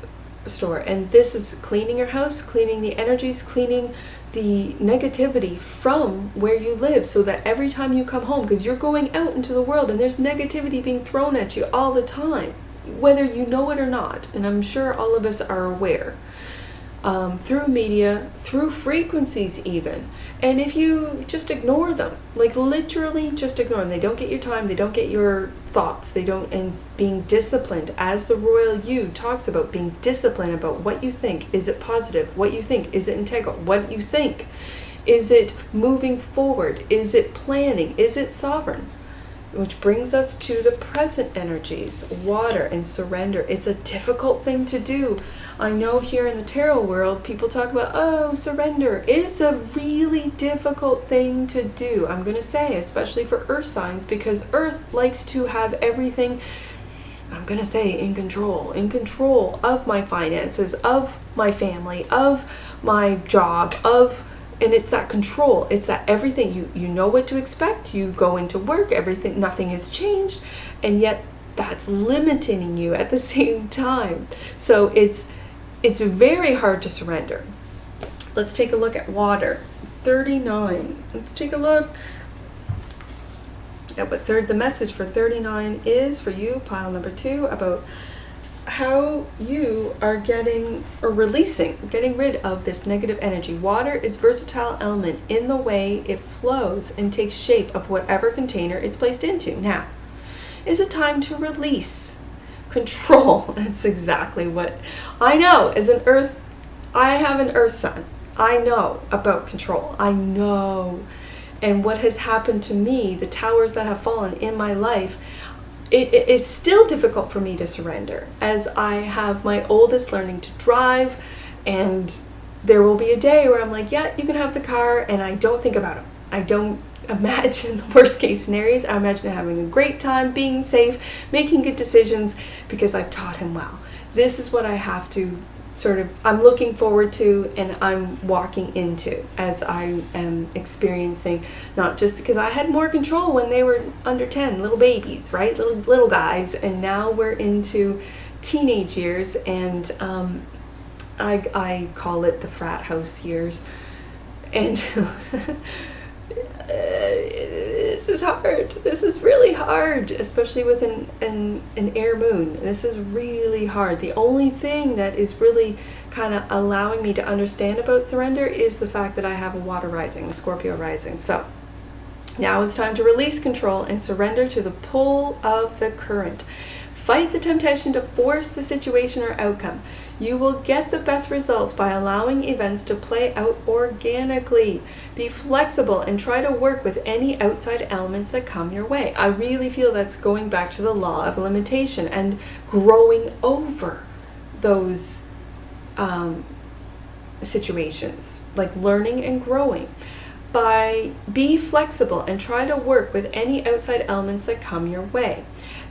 store. And this is cleaning your house, cleaning the energies, cleaning the negativity from where you live, so that every time you come home, because you're going out into the world and there's negativity being thrown at you all the time, whether you know it or not, and I'm sure all of us are aware, through media, through frequencies even. And if you just ignore them, like literally just ignore them, they don't get your time, they don't get your thoughts, they don't, and being disciplined, as the Royal You talks about, being disciplined about what you think. Is it positive? What you think? Is it integral? What you think? Is it moving forward? Is it planning? Is it sovereign? Which brings us to the present energies, water and surrender. It's a difficult thing to do. I know here in the tarot world, people talk about, surrender. It's a really difficult thing to do, I'm going to say, especially for earth signs, because earth likes to have everything, I'm going to say, in control of my finances, of my family, of my job, and it's that control. It's that everything, you know what to expect. You go into work, nothing has changed, and yet that's limiting you at the same time. So it's very hard to surrender. Let's take a look at water. 39. Let's take a look at what the message for 39 is for you, pile number 2, about how you are getting rid of this negative energy. Water is versatile element in the way it flows and takes shape of whatever container it's placed into. Now, is it time to release control? That's exactly what I know. As an earth, I have an earth sign. I know about control. I know. And what has happened to me, the towers that have fallen in my life, it is still difficult for me to surrender, as I have my oldest learning to drive, and there will be a day where I'm like, yeah, you can have the car, and I don't think about it. I don't imagine the worst case scenarios. I imagine having a great time, being safe, making good decisions, because I've taught him well. This is what I have to I'm looking forward to, and I'm walking into as I am experiencing, not just because I had more control when they were under 10, little babies, right? Little guys, and now we're into teenage years, and I call it the frat house years. And this is hard. This is really hard, especially with an air moon. This is really hard. The only thing that is really kind of allowing me to understand about surrender is the fact that I have a water rising, a Scorpio rising. So now it's time to release control and surrender to the pull of the current. Fight the temptation to force the situation or outcome. You will get the best results by allowing events to play out organically. Be flexible and try to work with any outside elements that come your way. I really feel that's going back to the law of limitation and growing over those situations, like learning and growing. Be flexible and try to work with any outside elements that come your way.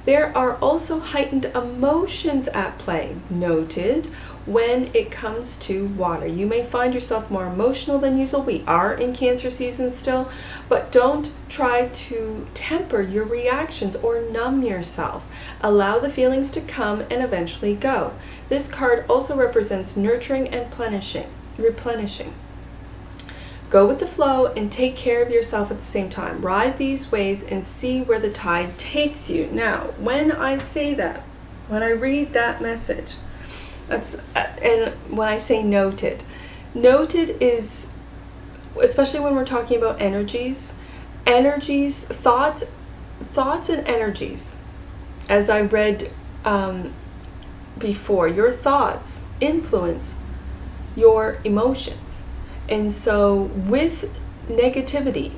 There are also heightened emotions at play, noted, when it comes to water. You may find yourself more emotional than usual. We are in Cancer season still, but don't try to temper your reactions or numb yourself. Allow the feelings to come and eventually go. This card also represents nurturing and replenishing. Go with the flow and take care of yourself at the same time. Ride these waves and see where the tide takes you. Now, when I say that, when I read that message, and when I say noted is, especially when we're talking about energies, thoughts and energies. As I read before, your thoughts influence your emotions. And so with negativity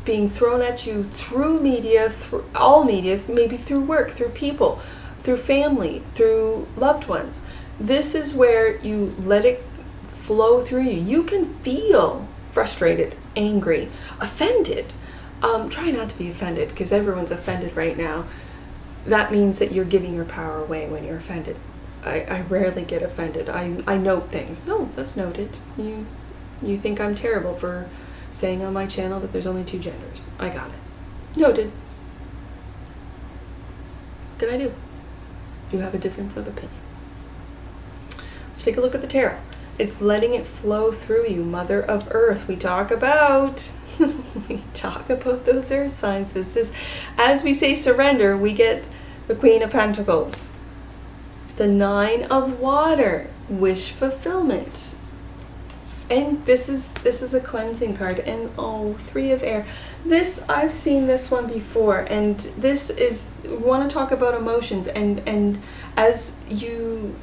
being thrown at you through media, through all media, maybe through work, through people, through family, through loved ones, this is where you let it flow through you. You can feel frustrated, angry, offended. Try not to be offended, because everyone's offended right now. That means that you're giving your power away when you're offended. I rarely get offended. I note things. No, that's noted. You think I'm terrible for saying on my channel that there's only 2 genders. I got it. Noted. What can I do? You have a difference of opinion. Let's take a look at the tarot. It's letting it flow through you. Mother of Earth. We talk about those earth signs. This is, as we say surrender, we get the Queen of Pentacles. The 9 of Water. Wish fulfillment. And this is a cleansing card. And 3 of Air. I've seen this one before, and this is, we want to talk about emotions, and as you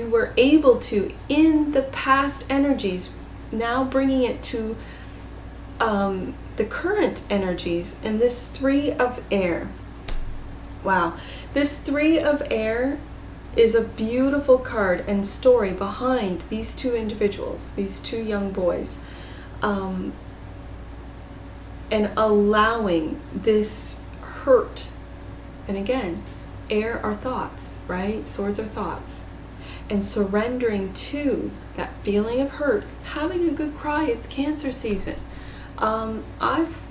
were able to, in the past energies, now bringing it to the current energies, and this 3 of Air. Wow. This 3 of Air is a beautiful card and story behind these 2 individuals, these 2 young boys, and allowing this hurt. And again, air are thoughts, right? Swords are thoughts. And surrendering to that feeling of hurt, having a good cry. It's Cancer season. I've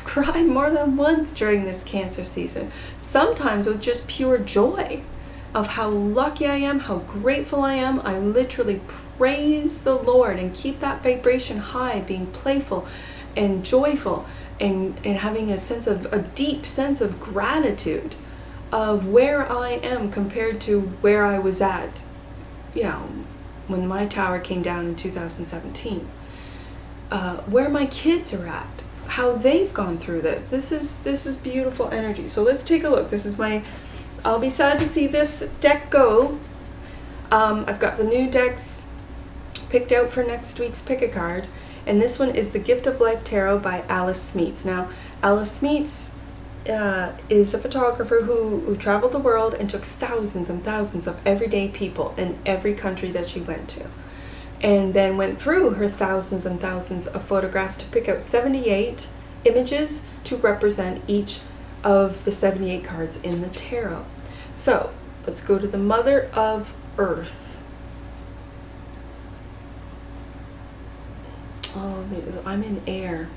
cried more than once during this Cancer season, sometimes with just pure joy of how lucky I am, how grateful I am. I literally praise the Lord and keep that vibration high, being playful and joyful, and having a deep sense of gratitude of where I am compared to where I was at, when my tower came down in 2017. Where my kids are at, how they've gone through this. This is beautiful energy. So let's take a look. I'll be sad to see this deck go. I've got the new decks picked out for next week's Pick a Card. And this one is the Gift of Life Tarot by Alice Smeets. Now, Alice Smeets is a photographer who traveled the world and took thousands and thousands of everyday people in every country that she went to. And then went through her thousands and thousands of photographs to pick out 78 images to represent each of the 78 cards in the tarot. So let's go to the Mother of Earth. Oh, I'm in air.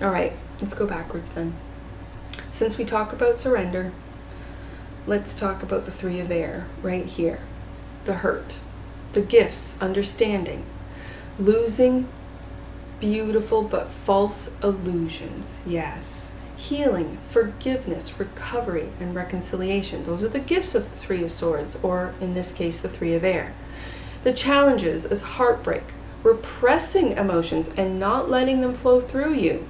All right, let's go backwards then. Since we talk about surrender, let's talk about the Three of Air right here. The hurt, the gifts, understanding, losing beautiful but false illusions. Yes. Healing, forgiveness, recovery, and reconciliation. Those are the gifts of the Three of Swords, or in this case, the Three of Air. The challenges is heartbreak, repressing emotions and not letting them flow through you.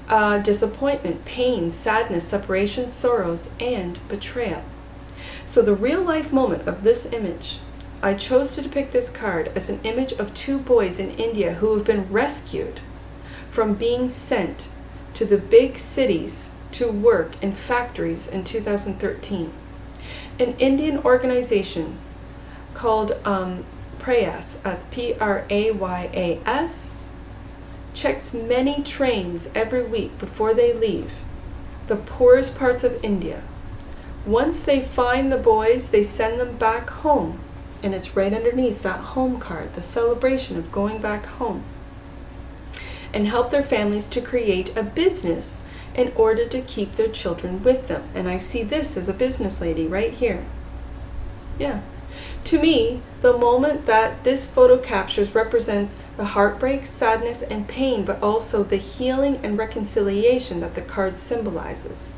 Disappointment, pain, sadness, separation, sorrows, and betrayal. So the real life moment of this image, I chose to depict this card as an image of two boys in India who have been rescued from being sent to the big cities to work in factories in 2013. An Indian organization called Prayas, that's Prayas, checks many trains every week before they leave the poorest parts of India. Once they find the boys, they send them back home. And it's right underneath that home card, the celebration of going back home. And help their families to create a business in order to keep their children with them. And I see this as a business lady right here. Yeah. To me, the moment that this photo captures represents the heartbreak, sadness, and pain, but also the healing and reconciliation that the card symbolizes.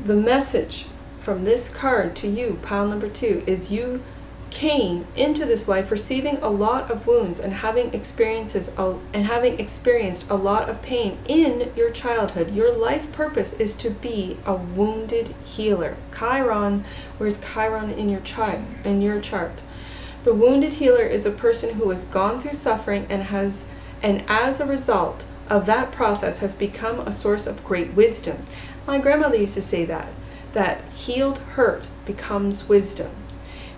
The message from this card to you, pile number 2, is you came into this life receiving a lot of wounds and having experienced a lot of pain in your childhood. Your life purpose is to be a wounded healer. Chiron, where's Chiron in your chart? The wounded healer is a person who has gone through suffering and as a result of that process has become a source of great wisdom. My grandmother used to say that healed hurt becomes wisdom.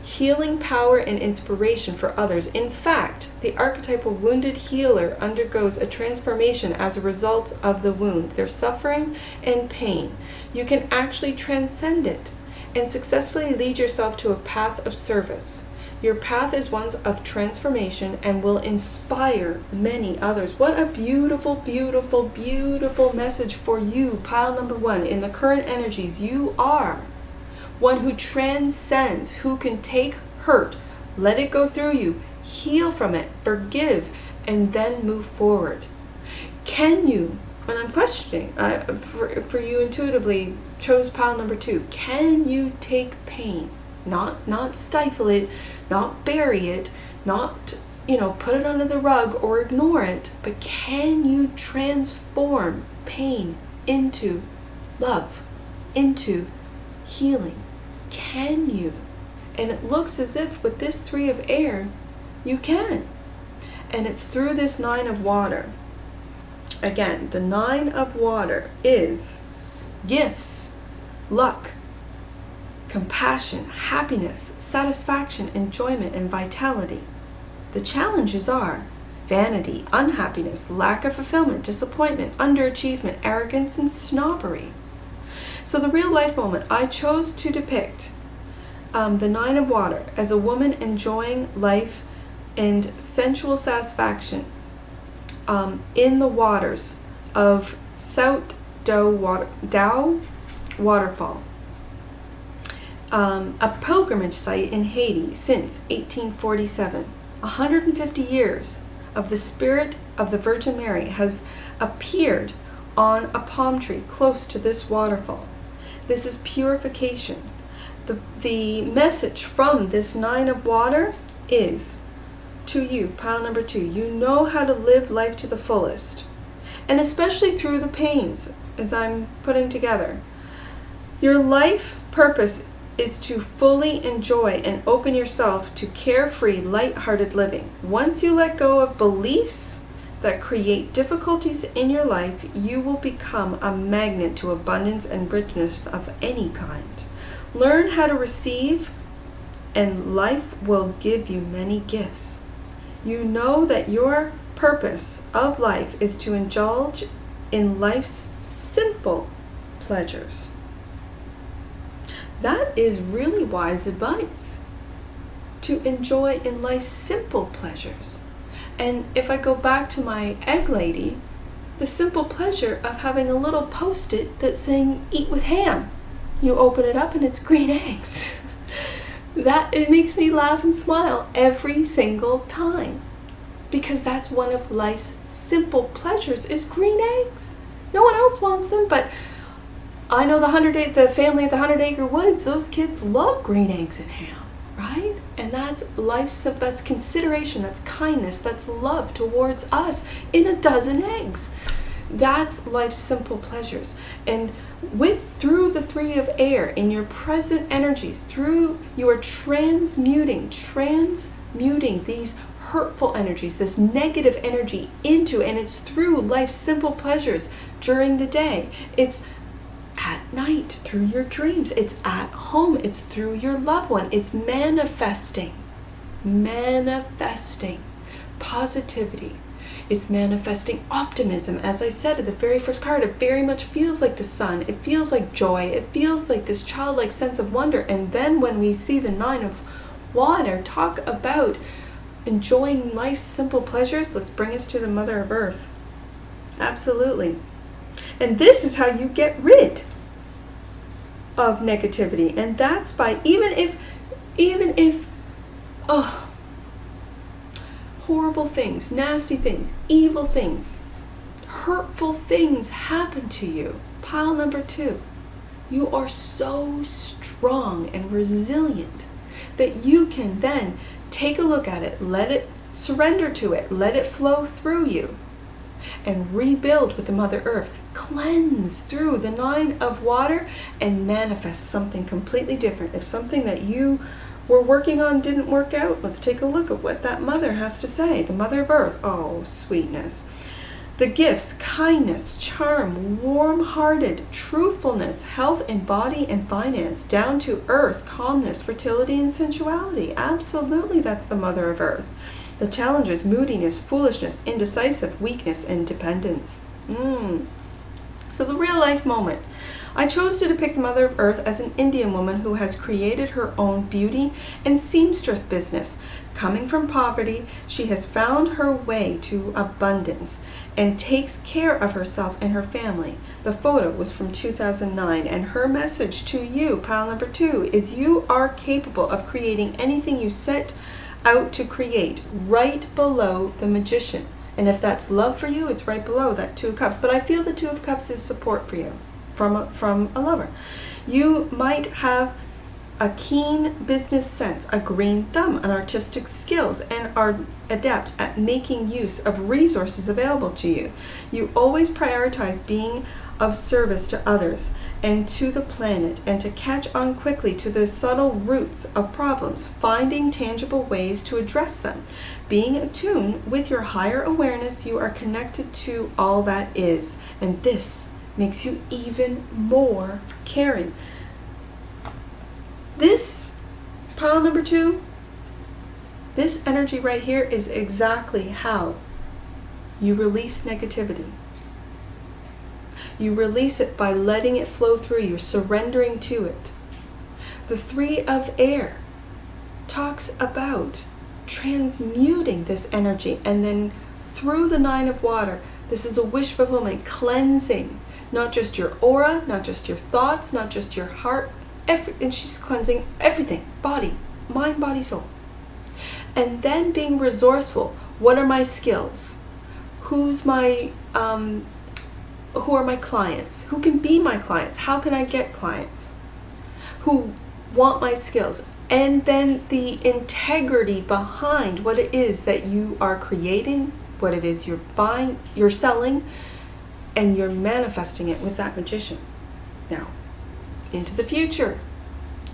Healing power and inspiration for others. In fact, the archetypal wounded healer undergoes a transformation as a result of the wound, their suffering and pain. You can actually transcend it and successfully lead yourself to a path of service. Your path is one of transformation and will inspire many others. What a beautiful, beautiful, beautiful message for you, pile number 1. In the current energies, you are one who transcends, who can take hurt, let it go through you, heal from it, forgive, and then move forward. Can you, when I'm questioning, for you intuitively chose pile number 2, can you take pain? Not stifle it, not bury it, not put it under the rug or ignore it, but can you transform pain into love, into healing? Can you? And it looks as if with this 3 of air, you can. And it's through this 9 of water. Again, the 9 of water is gifts, luck, compassion, happiness, satisfaction, enjoyment, and vitality. The challenges are vanity, unhappiness, lack of fulfillment, disappointment, underachievement, arrogance, and snobbery. So the real life moment, I chose to depict the 9 of water as a woman enjoying life and sensual satisfaction in the waters of South Dow Waterfall, a pilgrimage site in Haiti since 1847. 150 years of the spirit of the Virgin Mary has appeared on a palm tree close to this waterfall. This is purification. The message from this 9 of water is to you, pile number 2. You know how to live life to the fullest. And especially through the pains, as I'm putting together. Your life purpose is to fully enjoy and open yourself to carefree, light-hearted living. Once you let go of beliefs that create difficulties in your life, you will become a magnet to abundance and richness of any kind. Learn how to receive, and life will give you many gifts. You know that your purpose of life is to indulge in life's simple pleasures. That is really wise advice. To enjoy in life's simple pleasures. And if I go back to my egg lady, the simple pleasure of having a little post-it that's saying, eat with ham. You open it up and it's green eggs. It makes me laugh and smile every single time. Because that's one of life's simple pleasures is green eggs. No one else wants them, but I know the family at the 100 Acre Woods, those kids love green eggs and ham, right? And that's that's consideration, that's kindness, that's love towards us in a dozen eggs. That's life's simple pleasures. And through the three of air, in your present energies, you are transmuting these hurtful energies, this negative energy into, and it's through life's simple pleasures during the day. It's at night, through your dreams. It's at home. It's through your loved one. It's manifesting positivity. It's manifesting optimism. As I said at the very first card, it very much feels like the sun. It feels like joy. It feels like this childlike sense of wonder. And then when we see the 9 of Water, talk about enjoying life's simple pleasures. Let's bring us to the Mother of Earth. Absolutely. And this is how you get rid of negativity. And that's by, even if horrible things, nasty things, evil things, hurtful things happen to you. Pile number 2. You are so strong and resilient that you can then take a look at it, let it surrender to it, let it flow through you, and rebuild with the Mother Earth. Cleanse through the 9 of Water and manifest something completely different. If something that you were working on didn't work out, let's take a look at what that mother has to say. The Mother of Earth. Oh, sweetness. The gifts: kindness, charm, warm-hearted, truthfulness, health in body and finance, down to earth, calmness, fertility, and sensuality. Absolutely, that's the Mother of Earth. The challenges: moodiness, foolishness, indecisive, weakness, and dependence. So the real life moment. I chose to depict the Mother of Earth as an Indian woman who has created her own beauty and seamstress business. Coming from poverty, she has found her way to abundance and takes care of herself and her family. The photo was from 2009, and her message to you, pile number 2, is you are capable of creating anything you set out to create, right below the Magician. And if that's love for you, it's right below that 2 of Cups. But I feel the 2 of Cups is support for you from a lover. You might have a keen business sense, a green thumb, and artistic skills, and are adept at making use of resources available to you. You always prioritize being of service to others and to the planet, and to catch on quickly to the subtle roots of problems, finding tangible ways to address them. Being attuned with your higher awareness, you are connected to all that is, and this makes you even more caring. This, pile number 2, this energy right here is exactly how you release negativity. You release it by letting it flow through you, surrendering to it. The 3 of Air talks about transmuting this energy, and then through the 9 of Water, this is a wish fulfillment, cleansing not just your aura, not just your thoughts, not just your heart, and she's cleansing everything, body, mind, body, soul. And then being resourceful. What are my skills? Who are my clients? Who can be my clients? How can I get clients who want my skills? And then the integrity behind what it is that you are creating, what it is you're buying, you're selling, and you're manifesting it with that Magician. Now, into the future.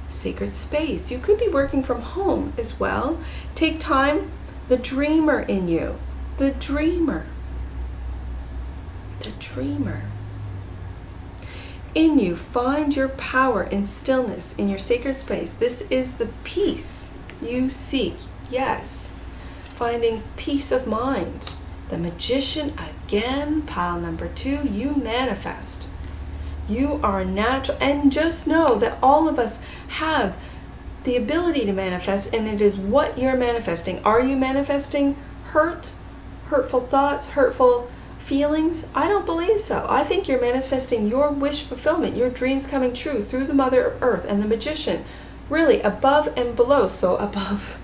Sacred space. You could be working from home as well. Take time. The dreamer in you. The dreamer. dreamer. In you, find your power in stillness, in your sacred space. This is the peace you seek. Yes, finding peace of mind. The magician again, pile number 2, you manifest. You are natural, and just know that all of us have the ability to manifest, and it is what you're manifesting. Are you manifesting hurt, hurtful thoughts, hurtful feelings? I don't believe so. I think you're manifesting your wish fulfillment, your dreams coming true through the Mother Earth and the magician. Really, above and below. So above,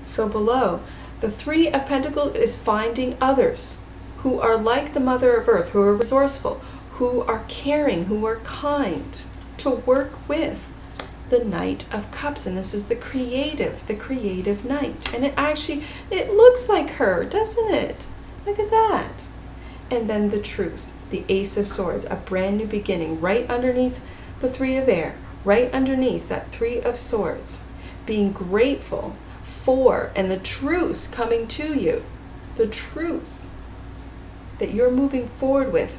so below. The 3 of Pentacles is finding others who are like the Mother of Earth, who are resourceful, who are caring, who are kind, to work with. The Knight of Cups, and this is the creative knight. And it looks like her, doesn't it? Look at that. And then the Truth, the Ace of Swords, a brand new beginning, right underneath the 3 of Air, right underneath that 3 of Swords. Being grateful for, and the truth coming to you, the truth that you're moving forward with.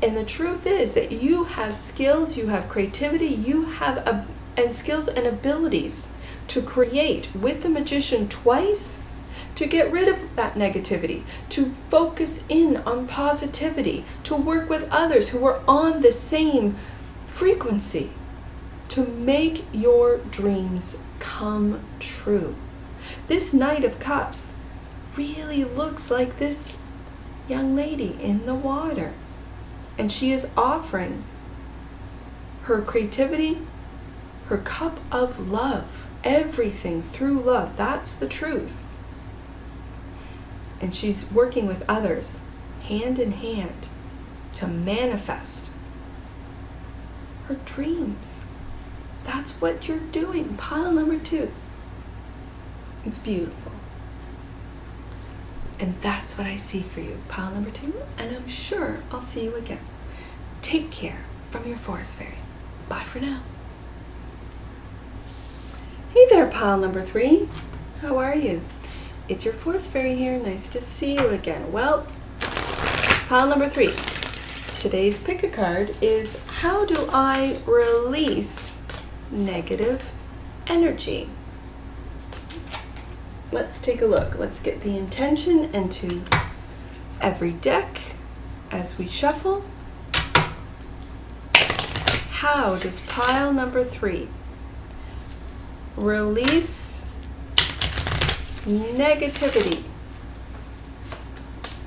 And the truth is that you have skills, you have creativity, you have and skills and abilities to create with the magician twice, to get rid of that negativity, to focus in on positivity, to work with others who are on the same frequency, to make your dreams come true. This Knight of Cups really looks like this young lady in the water, and she is offering her creativity, her cup of love, everything through love. That's the truth. And she's working with others, hand in hand, to manifest her dreams. That's what you're doing. Pile number 2. It's beautiful. And that's what I see for you. Pile number 2, and I'm sure I'll see you again. Take care from your Forest Fairy. Bye for now. Hey there, pile number 3. How are you? It's your Forest Fairy here. Nice to see you again. Well, pile number 3. Today's pick a card is, how do I release negative energy? Let's take a look. Let's get the intention into every deck as we shuffle. How does pile number 3 release negativity?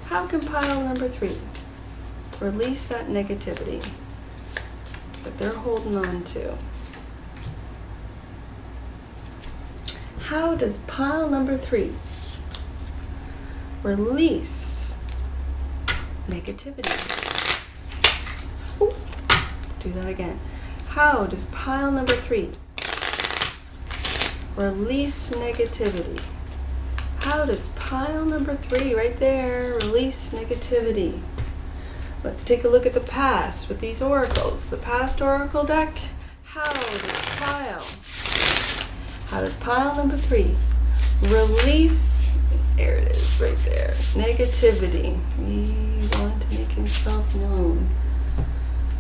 How can pile number 3 release that negativity that they're holding on to? How does pile number 3 release negativity? Oh, let's do that again. How does pile number 3 release negativity? How does pile number 3, right there, release negativity? Let's take a look at the past with these oracles. The past oracle deck. How does pile number 3 release, there it is, right there, negativity? He wanted to make himself known.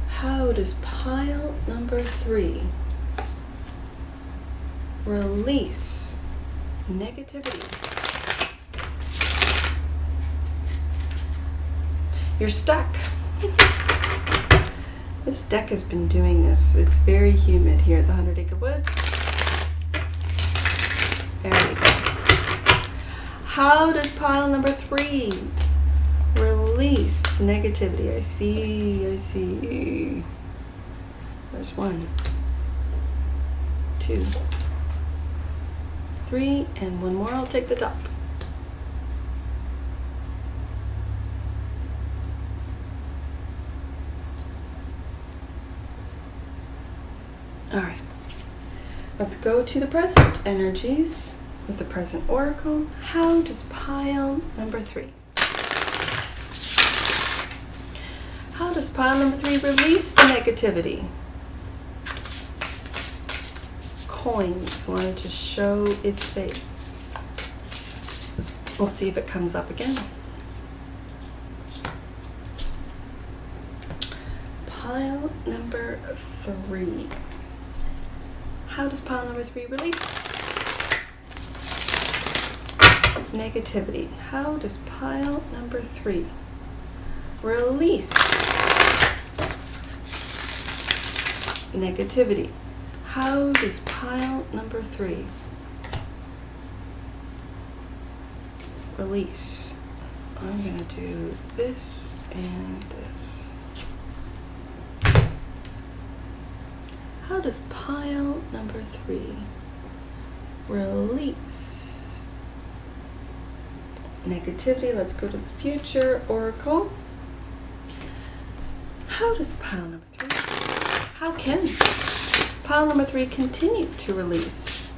How does pile number 3 release negativity? You're stuck. This deck has been doing this. It's very humid here at the 100 Acre Woods. There we go. How does pile number 3 release negativity? I see. There's 1, 2, 3, and 1 more. I'll take the top. All right, let's go to the present energies with the present oracle. How does pile number 3? How does pile number 3 release the negativity? Coins wanted to show its face. We'll see if it comes up again. pile number 3. How does pile number 3 release negativity? How does pile number 3 release negativity? How does pile number 3 release? I'm going to do this and this. How does pile number 3 release negativity? Let's go to the future oracle. How does pile number 3, how can pile number 3 continue to release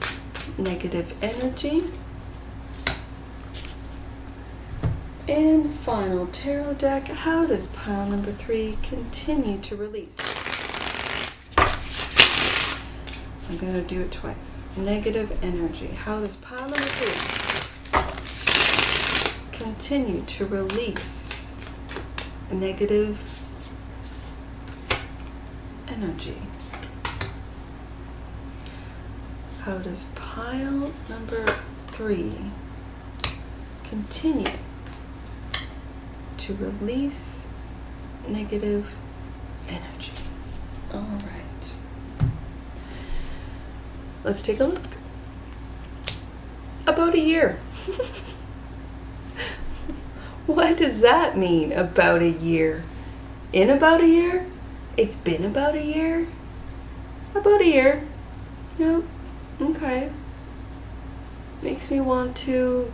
negative energy? And final tarot deck, how does pile number 3 continue to release? I'm going to do it twice. Negative energy. How does pile number 3 continue to release negative energy? How does pile number 3 continue to release negative energy? All right. Let's take a look. About a year. What does that mean, about a year? In about a year? It's been about a year? About a year. Yep. Okay. Makes me want to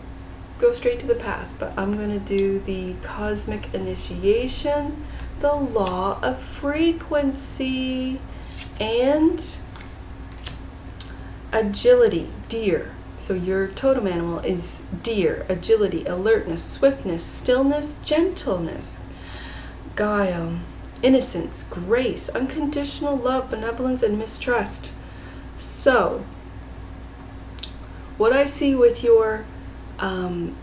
go straight to the past, but I'm going to do the cosmic initiation, the law of frequency, and agility, deer. So your totem animal is deer. Agility, alertness, swiftness, stillness, gentleness, guile, innocence, grace, unconditional love, benevolence, and mistrust. So what I see with your totem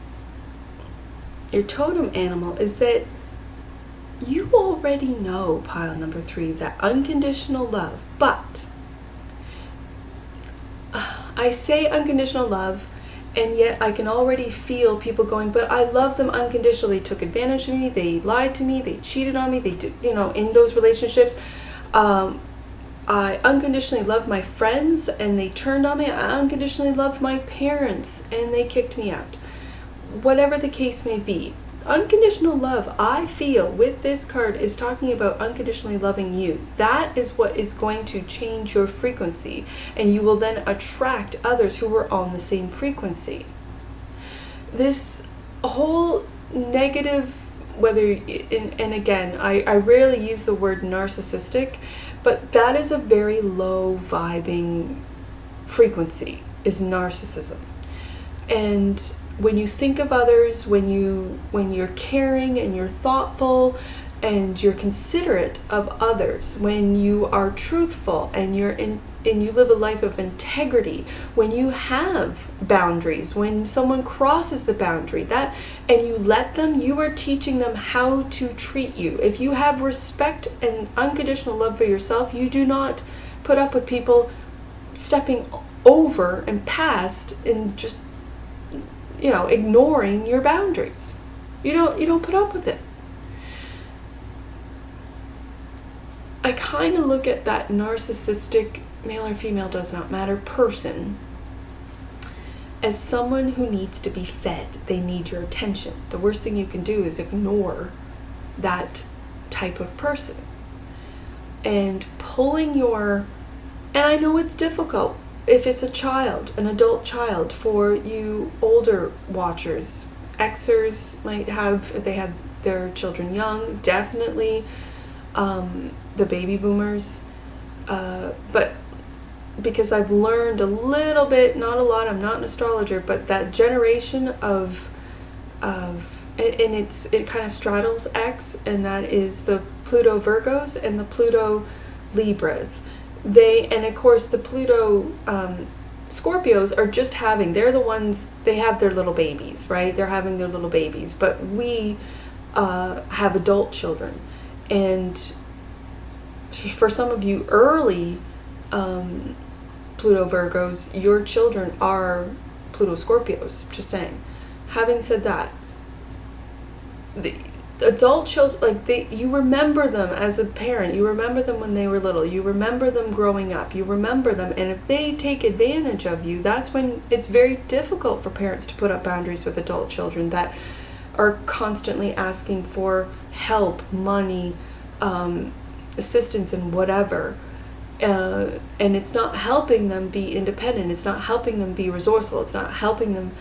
animal is that you already know, pile number 3, that unconditional love. But I say unconditional love, and yet I can already feel people going, but I love them unconditionally. They took advantage of me, they lied to me, they cheated on me, they did, in those relationships. I unconditionally loved my friends and they turned on me. I unconditionally loved my parents and they kicked me out. Whatever the case may be, unconditional love, I feel, with this card is talking about unconditionally loving you. That is what is going to change your frequency, and you will then attract others who are on the same frequency. This whole negative, and again, I rarely use the word narcissistic, but that is a very low vibing frequency, is narcissism. And when you think of others, when you're caring and you're thoughtful and you're considerate of others, when you are truthful and you live a life of integrity, when you have boundaries, when someone crosses the boundary, and you let them, you are teaching them how to treat you. If you have respect and unconditional love for yourself, you do not put up with people stepping over and past and just ignoring your boundaries. You don't put up with it. I kind of look at that narcissistic, male or female does not matter, person as someone who needs to be fed. They need your attention. The worst thing you can do is ignore that type of person. And and I know it's difficult if it's a child, an adult child. For you older watchers, Xers might have, if they had their children young, definitely the baby boomers. But because I've learned a little bit, not a lot, I'm not an astrologer, but that generation of it kind of straddles X, and that is the Pluto Virgos and the Pluto Libras. And of course the Pluto Scorpios are just they're the ones, they have their little babies, right? They're having their little babies, but we have adult children. And for some of you early Pluto Virgos, your children are Pluto Scorpios, just saying. Having said that, the adult children, you remember them as a parent, you remember them when they were little, you remember them growing up, you remember them, and if they take advantage of you, that's when it's very difficult for parents to put up boundaries with adult children that are constantly asking for help, money, assistance, and whatever. And it's not helping them be independent, it's not helping them be resourceful, it's not helping them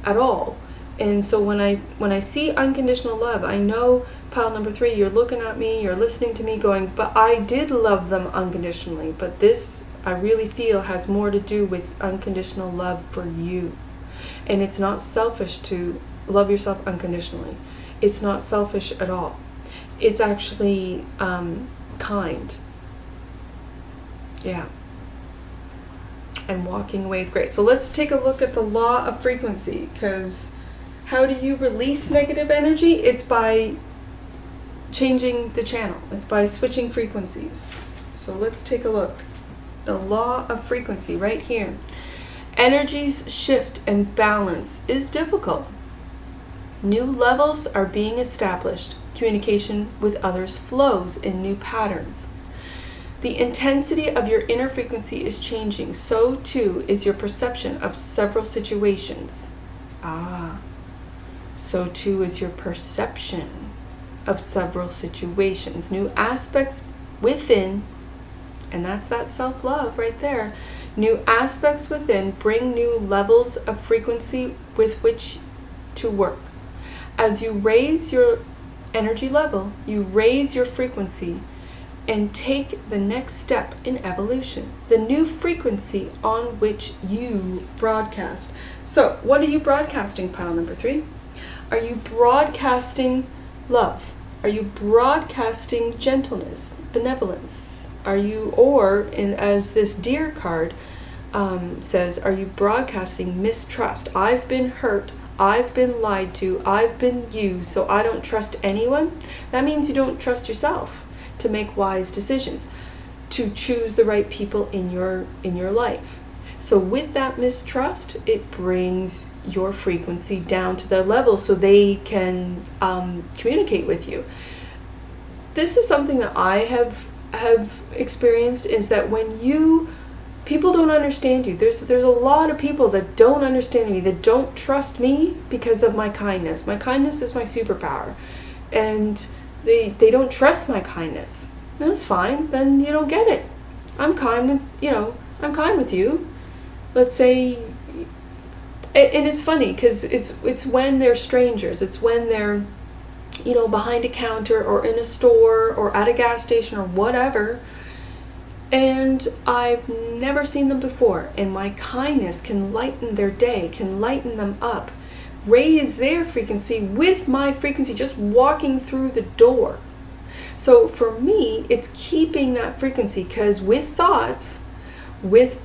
at all. And so when I see unconditional love, I know, pile number 3, you're looking at me, you're listening to me going, but I did love them unconditionally. But this, I really feel, has more to do with unconditional love for you. And it's not selfish to love yourself unconditionally. It's not selfish at all. It's actually kind. Yeah. And walking away with grace. So let's take a look at the law of frequency, because how do you release negative energy? It's by changing the channel. It's by switching frequencies. So let's take a look. The law of frequency right here. Energies shift and balance is difficult. New levels are being established. Communication with others flows in new patterns. The intensity of your inner frequency is changing. So too is your perception of several situations. So too is your perception of several situations. New aspects within, and that's that self-love right there. New aspects within bring new levels of frequency with which to work. As you raise your energy level, you raise your frequency and take the next step in evolution, the new frequency on which you broadcast. So, what are you broadcasting, pile number 3? Are you broadcasting love? Are you broadcasting gentleness, benevolence? Are you, as this Deer card says, are you broadcasting mistrust? I've been hurt, I've been lied to, I've been used, so I don't trust anyone. That means you don't trust yourself to make wise decisions, to choose the right people in your life. So with that mistrust, it brings your frequency down to their level so they can communicate with you. This is something that I have experienced, is that when people don't understand you, there's a lot of people that don't understand me, that don't trust me because of my kindness. My kindness is my superpower, and they don't trust my kindness. That's fine, then you don't get it. I'm kind with you. Let's say, and it's funny because it's when they're strangers, it's when they're behind a counter or in a store or at a gas station or whatever, and I've never seen them before, and my kindness can lighten their day, can lighten them up, raise their frequency with my frequency just walking through the door. So for me, it's keeping that frequency, because with thoughts, with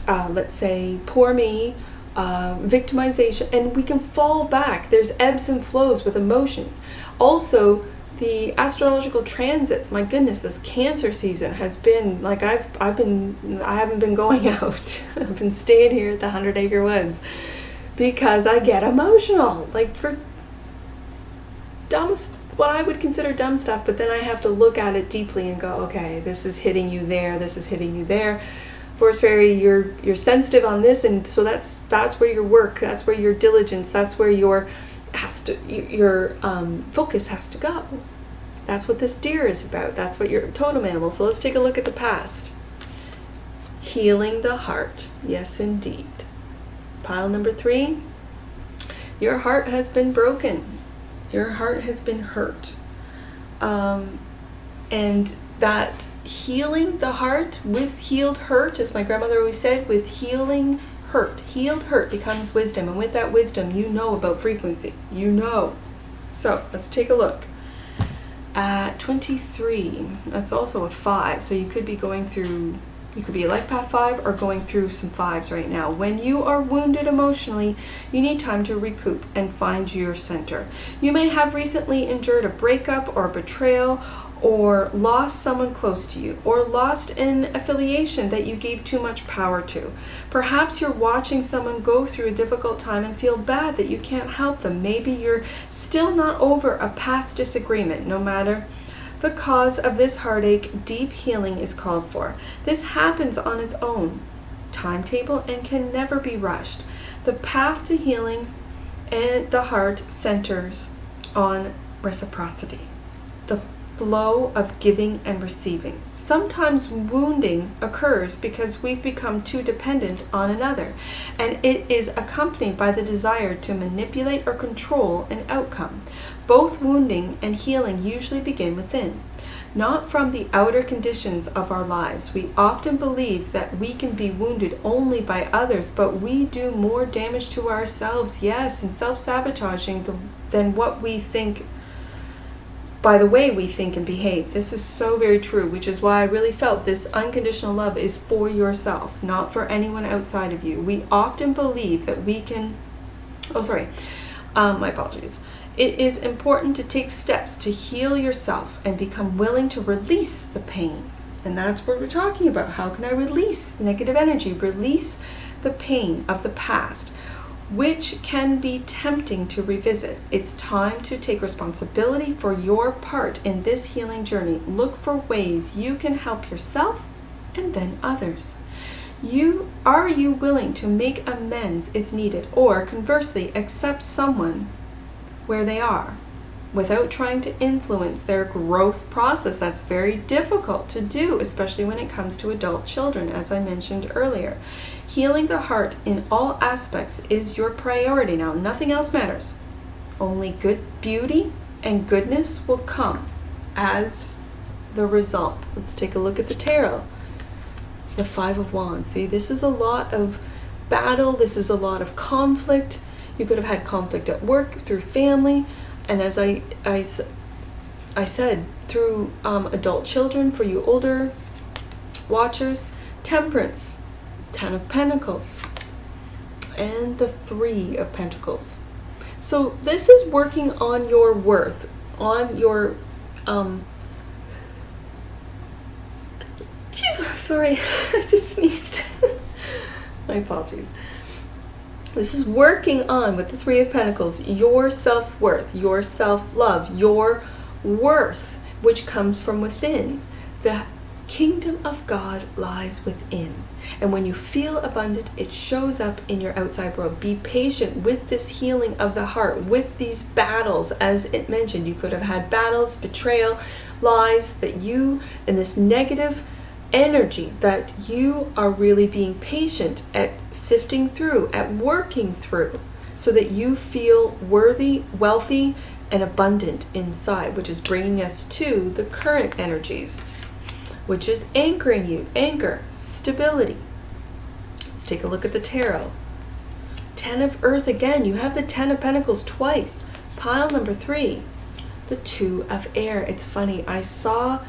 let's say poor me, victimization, and we can fall back. There's ebbs and flows with emotions. Also, the astrological transits, my goodness, this Cancer season has been like, I haven't been going out. I've been staying here at the 100-acre woods because I get emotional, like for what I would consider dumb stuff, but then I have to look at it deeply and go, okay, this is hitting you there, this is hitting you there. Forest Fairy, you're sensitive on this, and so that's where your work, that's where your diligence, that's where your focus has to go. That's what this Deer is about. That's what your totem animal. So let's take a look at the past. Healing the heart. Yes, indeed. Pile number 3. Your heart has been broken. Your heart has been hurt. And that healing the heart with healed hurt, as my grandmother always said, with healing hurt. Healed hurt becomes wisdom. And with that wisdom, you know about frequency. You know. So let's take a look. At 23, that's also a 5. So you could be going through, you could be a life path 5 or going through some 5s right now. When you are wounded emotionally, you need time to recoup and find your center. You may have recently endured a breakup or a betrayal, or lost someone close to you, or lost an affiliation that you gave too much power to. Perhaps you're watching someone go through a difficult time and feel bad that you can't help them. Maybe you're still not over a past disagreement. No matter the cause of this heartache, deep healing is called for. This happens on its own timetable and can never be rushed. The path to healing and the heart centers on reciprocity, the flow of giving and receiving. Sometimes wounding occurs because we've become too dependent on another, and it is accompanied by the desire to manipulate or control an outcome. Both wounding and healing usually begin within, not from the outer conditions of our lives. We often believe that we can be wounded only by others, but we do more damage to ourselves, yes, and self-sabotaging than what we think by the way we think and behave. This is so very true, which is why I really felt this unconditional love is for yourself, not for anyone outside of you. We often believe that we can, my apologies. It is important to take steps to heal yourself and become willing to release the pain. And that's what we're talking about. How can I release negative energy, release the pain of the past, which can be tempting to revisit? It's time to take responsibility for your part in this healing journey. Look for ways you can help yourself and then others. Are you willing to make amends if needed, or conversely, accept someone where they are without trying to influence their growth process? That's very difficult to do, especially when it comes to adult children, as I mentioned earlier. Healing the heart in all aspects is your priority now. Nothing else matters. Only good beauty and goodness will come as the result. Let's take a look at the tarot. The Five of Wands. See, this is a lot of battle. This is a lot of conflict. You could have had conflict at work, through family, and as I said, through adult children, for you older watchers. Temperance, Ten of Pentacles, and the Three of Pentacles. So this is working on your worth, on your sorry, I just sneezed. My apologies. This is working on, with the Three of Pentacles, your self-worth, your self-love, your worth, which comes from within. The kingdom of God lies within. And when you feel abundant, it shows up in your outside world. Be patient with this healing of the heart, with these battles. As it mentioned, you could have had battles, betrayal, lies, that you, and this negative energy that you are really being patient at sifting through, at working through, so that you feel worthy, wealthy, and abundant inside, which is bringing us to the current energies, which is anchoring you. Anchor, stability. Let's take a look at the tarot. Ten of Earth again. You have the Ten of Pentacles twice. Pile number 3. The Two of Air. It's funny. I saw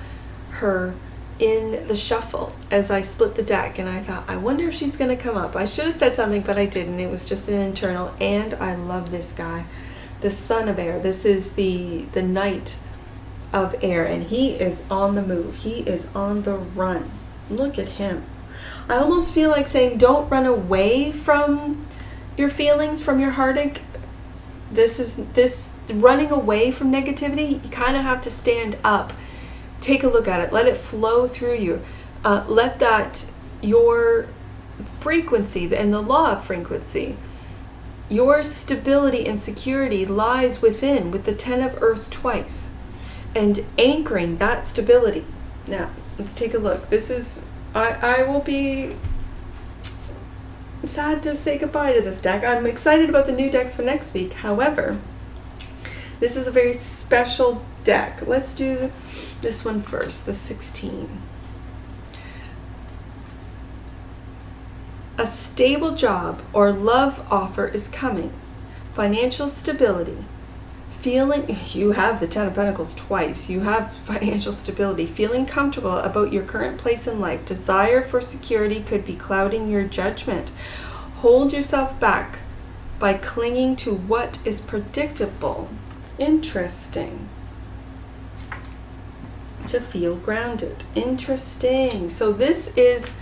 her in the shuffle as I split the deck, and I thought, I wonder if she's going to come up. I should have said something, but I didn't. It was just an internal. And I love this guy. The Son of Air. This is the Knight of Air, and he is on the move. He is on the run. Look at him. I almost feel like saying, don't run away from your feelings, from your heartache. This running away from negativity. You kind of have to stand up, take a look at it, let it flow through you. Let that, your frequency and the law of frequency, your stability and security lies within, with the Ten of Earth twice, and anchoring that stability. Now, let's take a look. This is, I will be sad to say goodbye to this deck. I'm excited about the new decks for next week. However, this is a very special deck. Let's do this one first, the 16. A stable job or love offer is coming. Financial stability. Feeling, you have the Ten of Pentacles twice. You have financial stability. Feeling comfortable about your current place in life. Desire for security could be clouding your judgment. Hold yourself back by clinging to what is predictable. Interesting. to feel grounded. Interesting. So this is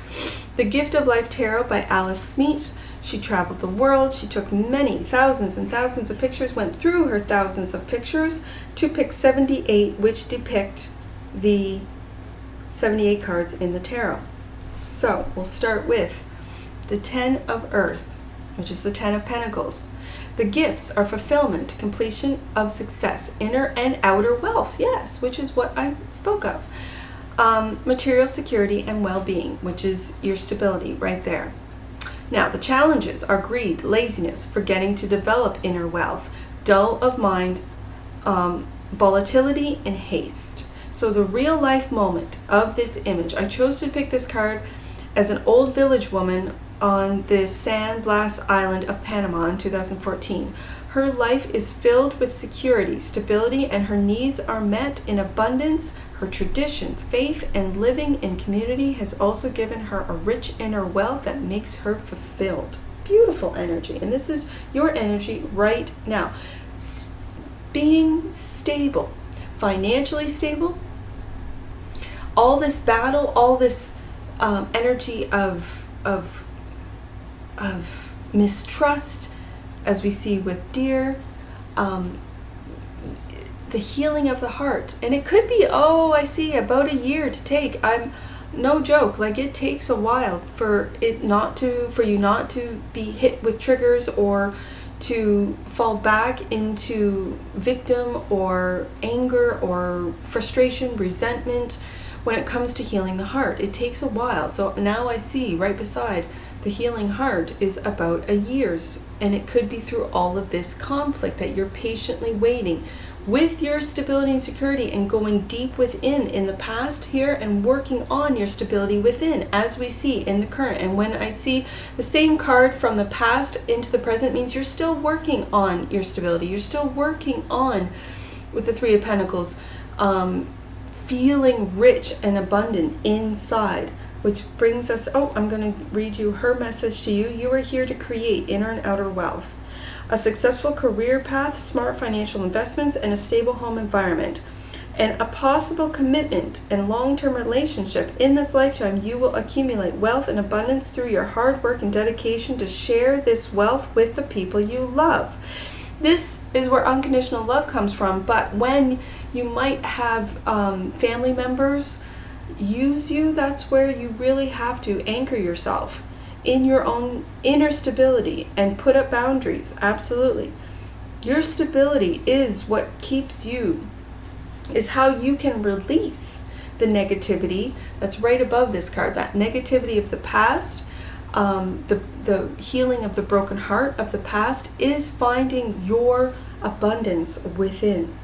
The Gift of Life Tarot by Alice Smeets. She traveled the world. She took many thousands and thousands of pictures, went through her thousands of pictures to pick 78, which depict the 78 cards in the tarot. So we'll start with the 10 of Earth, which is the 10 of Pentacles. The gifts are fulfillment, completion of success, inner and outer wealth, yes, which is what I spoke of. Material security and well-being, which is your stability right there. Now, the challenges are greed, laziness, forgetting to develop inner wealth, dull of mind, volatility, and haste. So the real life moment of this image, I chose to pick this card as an old village woman on the San Blas Island of Panama in 2014. Her life is filled with security, stability, and her needs are met in abundance. Her tradition, faith, and living in community has also given her a rich inner wealth that makes her fulfilled. Beautiful energy. And this is your energy right now. Being stable, financially stable. All this battle, all this energy of mistrust, as we see with deer, the healing of the heart. And it could be, I see, about a year to take. I'm no joke, like it takes a while for you not to be hit with triggers or to fall back into victim or anger or frustration, resentment when it comes to healing the heart. It takes a while. So now I see right beside the healing heart is about a year's, and it could be through all of this conflict that you're patiently waiting with your stability and security and going deep within in the past here and working on your stability within, as we see in the current. And when I see the same card from the past into the present, means you're still working on your stability. You're still working on, with the Three of Pentacles, feeling rich and abundant inside. Which brings us, I'm going to read you her message to you. You are here to create inner and outer wealth, a successful career path, smart financial investments, and a stable home environment. And a possible commitment and long-term relationship. In this lifetime, you will accumulate wealth and abundance through your hard work and dedication to share this wealth with the people you love. This is where unconditional love comes from, but when you might have family members use you, that's where you really have to anchor yourself in your own inner stability and put up boundaries. Absolutely. Your stability is what keeps you, is how you can release the negativity that's right above this card, that negativity of the past. The healing of the broken heart of the past is finding your abundance within.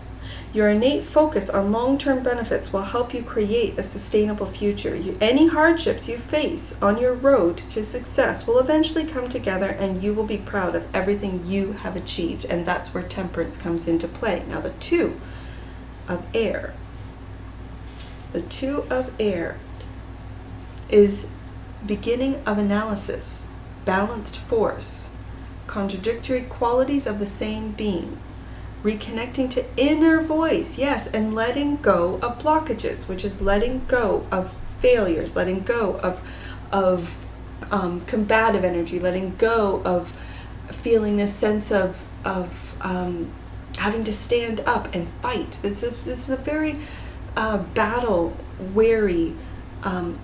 Your innate focus on long-term benefits will help you create a sustainable future. Any hardships you face on your road to success will eventually come together, and you will be proud of everything you have achieved. And that's where temperance comes into play. Now, the Two of Air. The Two of Air is beginning of analysis, balanced force, contradictory qualities of the same being. Reconnecting to inner voice, yes, and letting go of blockages, which is letting go of failures, letting go of combative energy, letting go of feeling this sense of having to stand up and fight. This is a very battle-weary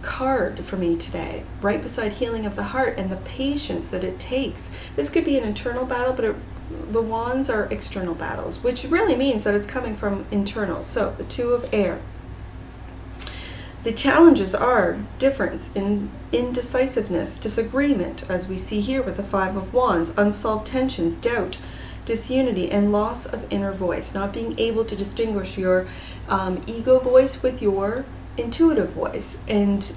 card for me today, right beside healing of the heart and the patience that it takes. This could be an internal battle, but the wands are external battles, which really means that it's coming from internal. So the Two of Air. The challenges are difference in indecisiveness, disagreement, as we see here with the Five of Wands, unsolved tensions, doubt, disunity, and loss of inner voice, not being able to distinguish your ego voice with your intuitive voice. And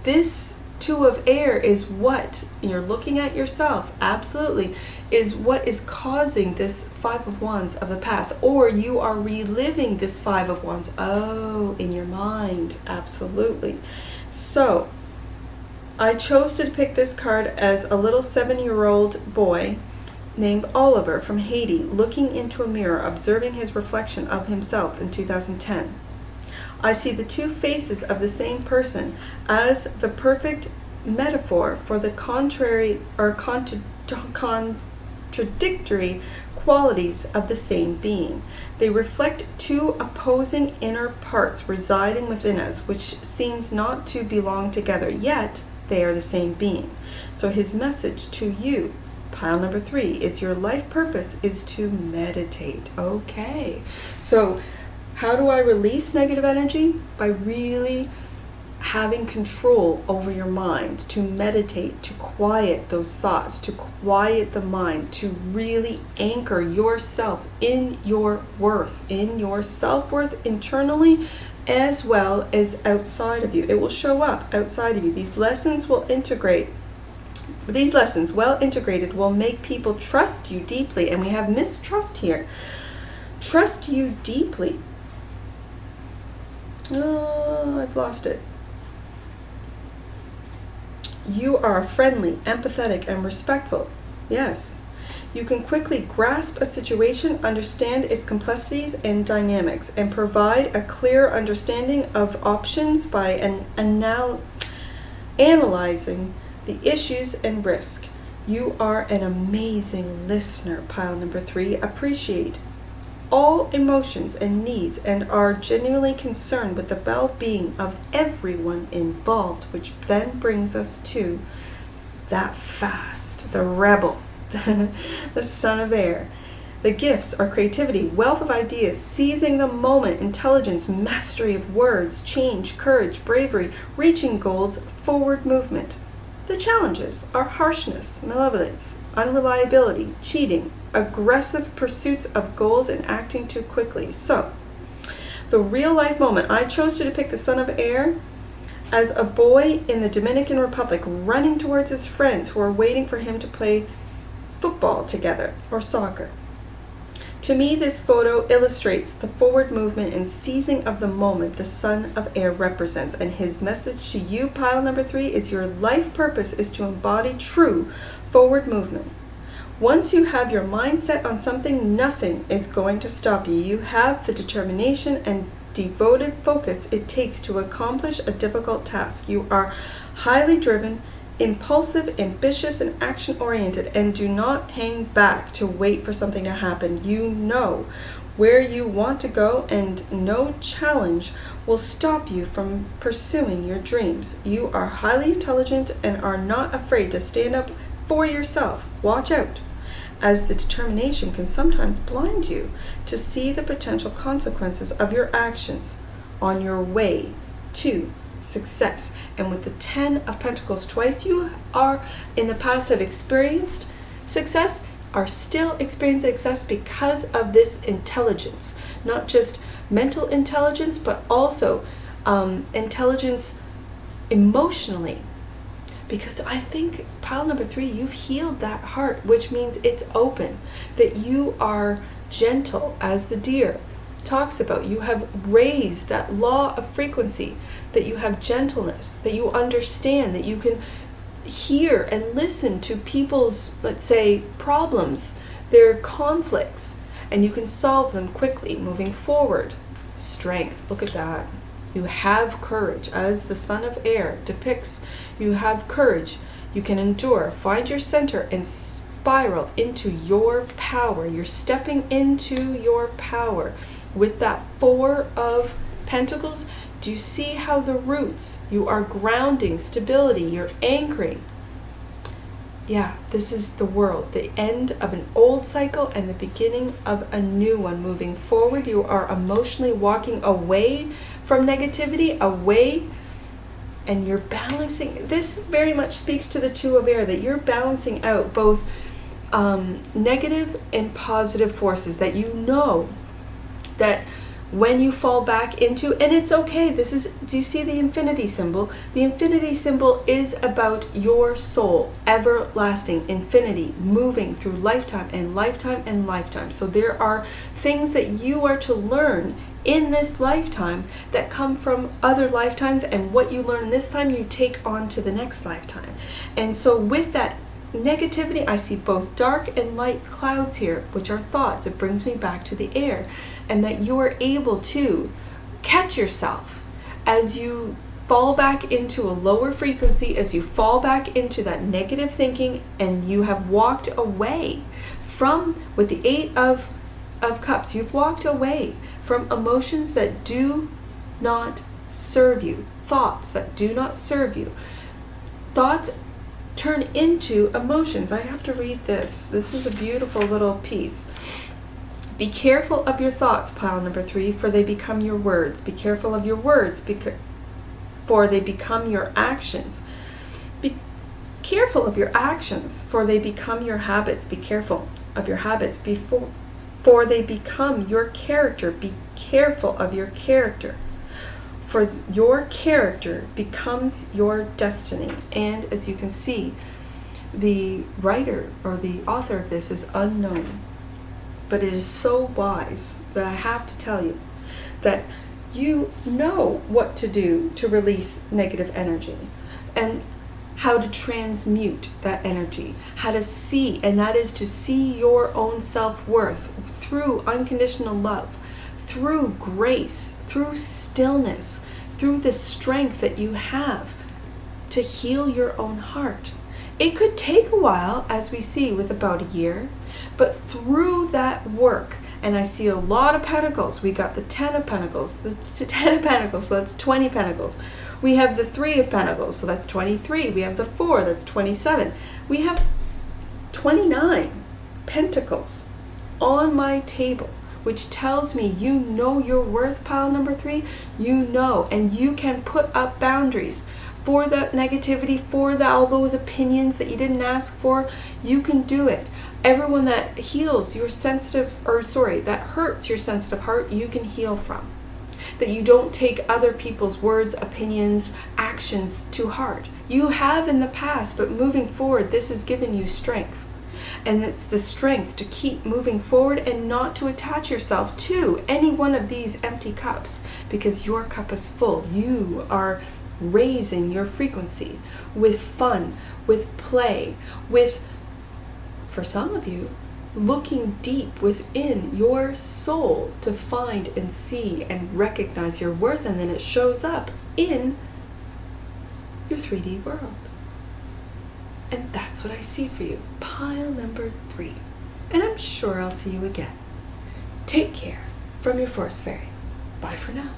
this Two of Air is what you're looking at yourself, absolutely, is what is causing this Five of Wands of the past, or you are reliving this Five of Wands, in your mind, absolutely. So I chose to pick this card as a little 7-year-old boy named Oliver from Haiti, looking into a mirror, observing his reflection of himself in 2010. I see the two faces of the same person as the perfect metaphor for the contrary or contradictory qualities of the same being. They reflect two opposing inner parts residing within us, which seems not to belong together, yet they are the same being. So his message to you, pile number 3, is your life purpose is to meditate. Okay, so how do I release negative energy? By really having control over your mind, to meditate, to quiet those thoughts, to quiet the mind, to really anchor yourself in your worth, in your self-worth internally as well as outside of you. It will show up outside of you. These lessons, well integrated, will make people trust you deeply. And we have mistrust here. Trust you deeply. Oh, I've lost it. You are friendly, empathetic, and respectful. Yes. You can quickly grasp a situation, understand its complexities and dynamics, and provide a clear understanding of options by analyzing the issues and risk. You are an amazing listener, pile number 3. Appreciate all emotions and needs and are genuinely concerned with the well-being of everyone involved, which then brings us to that fast, the rebel, the son of air. The gifts are creativity, wealth of ideas, seizing the moment, intelligence, mastery of words, change, courage, bravery, reaching goals, forward movement. The challenges are harshness, malevolence, unreliability, cheating, aggressive pursuits of goals, and acting too quickly. So, the real life moment, I chose to depict the son of air as a boy in the Dominican Republic running towards his friends who are waiting for him to play football together or soccer. To me, this photo illustrates the forward movement and seizing of the moment the son of air represents. And his message to you, pile number 3, is your life purpose is to embody true forward movement. Once you have your mind set on something, nothing is going to stop you. You have the determination and devoted focus it takes to accomplish a difficult task. You are highly driven, impulsive, ambitious, and action-oriented, and do not hang back to wait for something to happen. You know where you want to go, and no challenge will stop you from pursuing your dreams. You are highly intelligent and are not afraid to stand up for yourself. Watch out, as the determination can sometimes blind you to see the potential consequences of your actions on your way to success. And with the 10 of Pentacles twice, you are in the past have experienced success, are still experiencing success because of this intelligence. Not just mental intelligence, but also intelligence emotionally. Because I think, pile number 3, you've healed that heart, which means it's open, that you are gentle as the deer talks about. You have raised that law of frequency, that you have gentleness, that you understand, that you can hear and listen to people's, let's say, problems, their conflicts, and you can solve them quickly, moving forward. Strength, look at that. You have courage, as the son of air depicts. You have courage. You can endure. Find your center and spiral into your power. You're stepping into your power. With that 4 of Pentacles, do you see how the roots, you are grounding, stability, you're anchoring. Yeah, this is the world, the end of an old cycle and the beginning of a new one. Moving forward, you are emotionally walking away from negativity, away, and you're balancing. This very much speaks to the 2 of air, that you're balancing out both negative and positive forces, that you know that when you fall back into, and it's okay, this is, do you see the infinity symbol? The infinity symbol is about your soul, everlasting infinity, moving through lifetime and lifetime and lifetime. So there are things that you are to learn in this lifetime that come from other lifetimes, and what you learn this time you take on to the next lifetime. And so with that negativity, I see both dark and light clouds here, which are thoughts. It brings me back to the air, and that you are able to catch yourself as you fall back into a lower frequency, as you fall back into that negative thinking, and you have walked away from, with the Eight of Cups, you've walked away from emotions that do not serve you, thoughts that do not serve you. Thoughts turn into emotions. I have to read this. This is a beautiful little piece. Be careful of your thoughts, pile number 3, for they become your words. Be careful of your words, for they become your actions. Be careful of your actions, for they become your habits. Be careful of your habits, for they become your character. Be careful of your character, for your character becomes your destiny. And as you can see, the writer or the author of this is unknown. But it is so wise that I have to tell you that you know what to do to release negative energy, and how to transmute that energy, how to see, and that is to see your own self-worth through unconditional love, through grace, through stillness, through the strength that you have to heal your own heart. It could take a while, as we see, with about a year, but through that work, and I see a lot of pentacles. We got the 10 of Pentacles, the 10 of Pentacles, so that's 20 Pentacles. We have the 3 of Pentacles, so that's 23. We have the 4, that's 27. We have 29 Pentacles on my table, which tells me you know your worth, pile number 3. You know, and you can put up boundaries for that negativity, for all those opinions that you didn't ask for. You can do it. Everyone that heals your sensitive, that hurts your sensitive heart, you can heal from. That you don't take other people's words, opinions, actions to heart. You have in the past, but moving forward, this has given you strength. And it's the strength to keep moving forward and not to attach yourself to any one of these empty cups, because your cup is full. You are raising your frequency with fun, with play, with, for some of you, looking deep within your soul to find and see and recognize your worth, and then it shows up in your 3D world. And that's what I see for you, pile number 3. And I'm sure I'll see you again. Take care from your Force Fairy. Bye for now.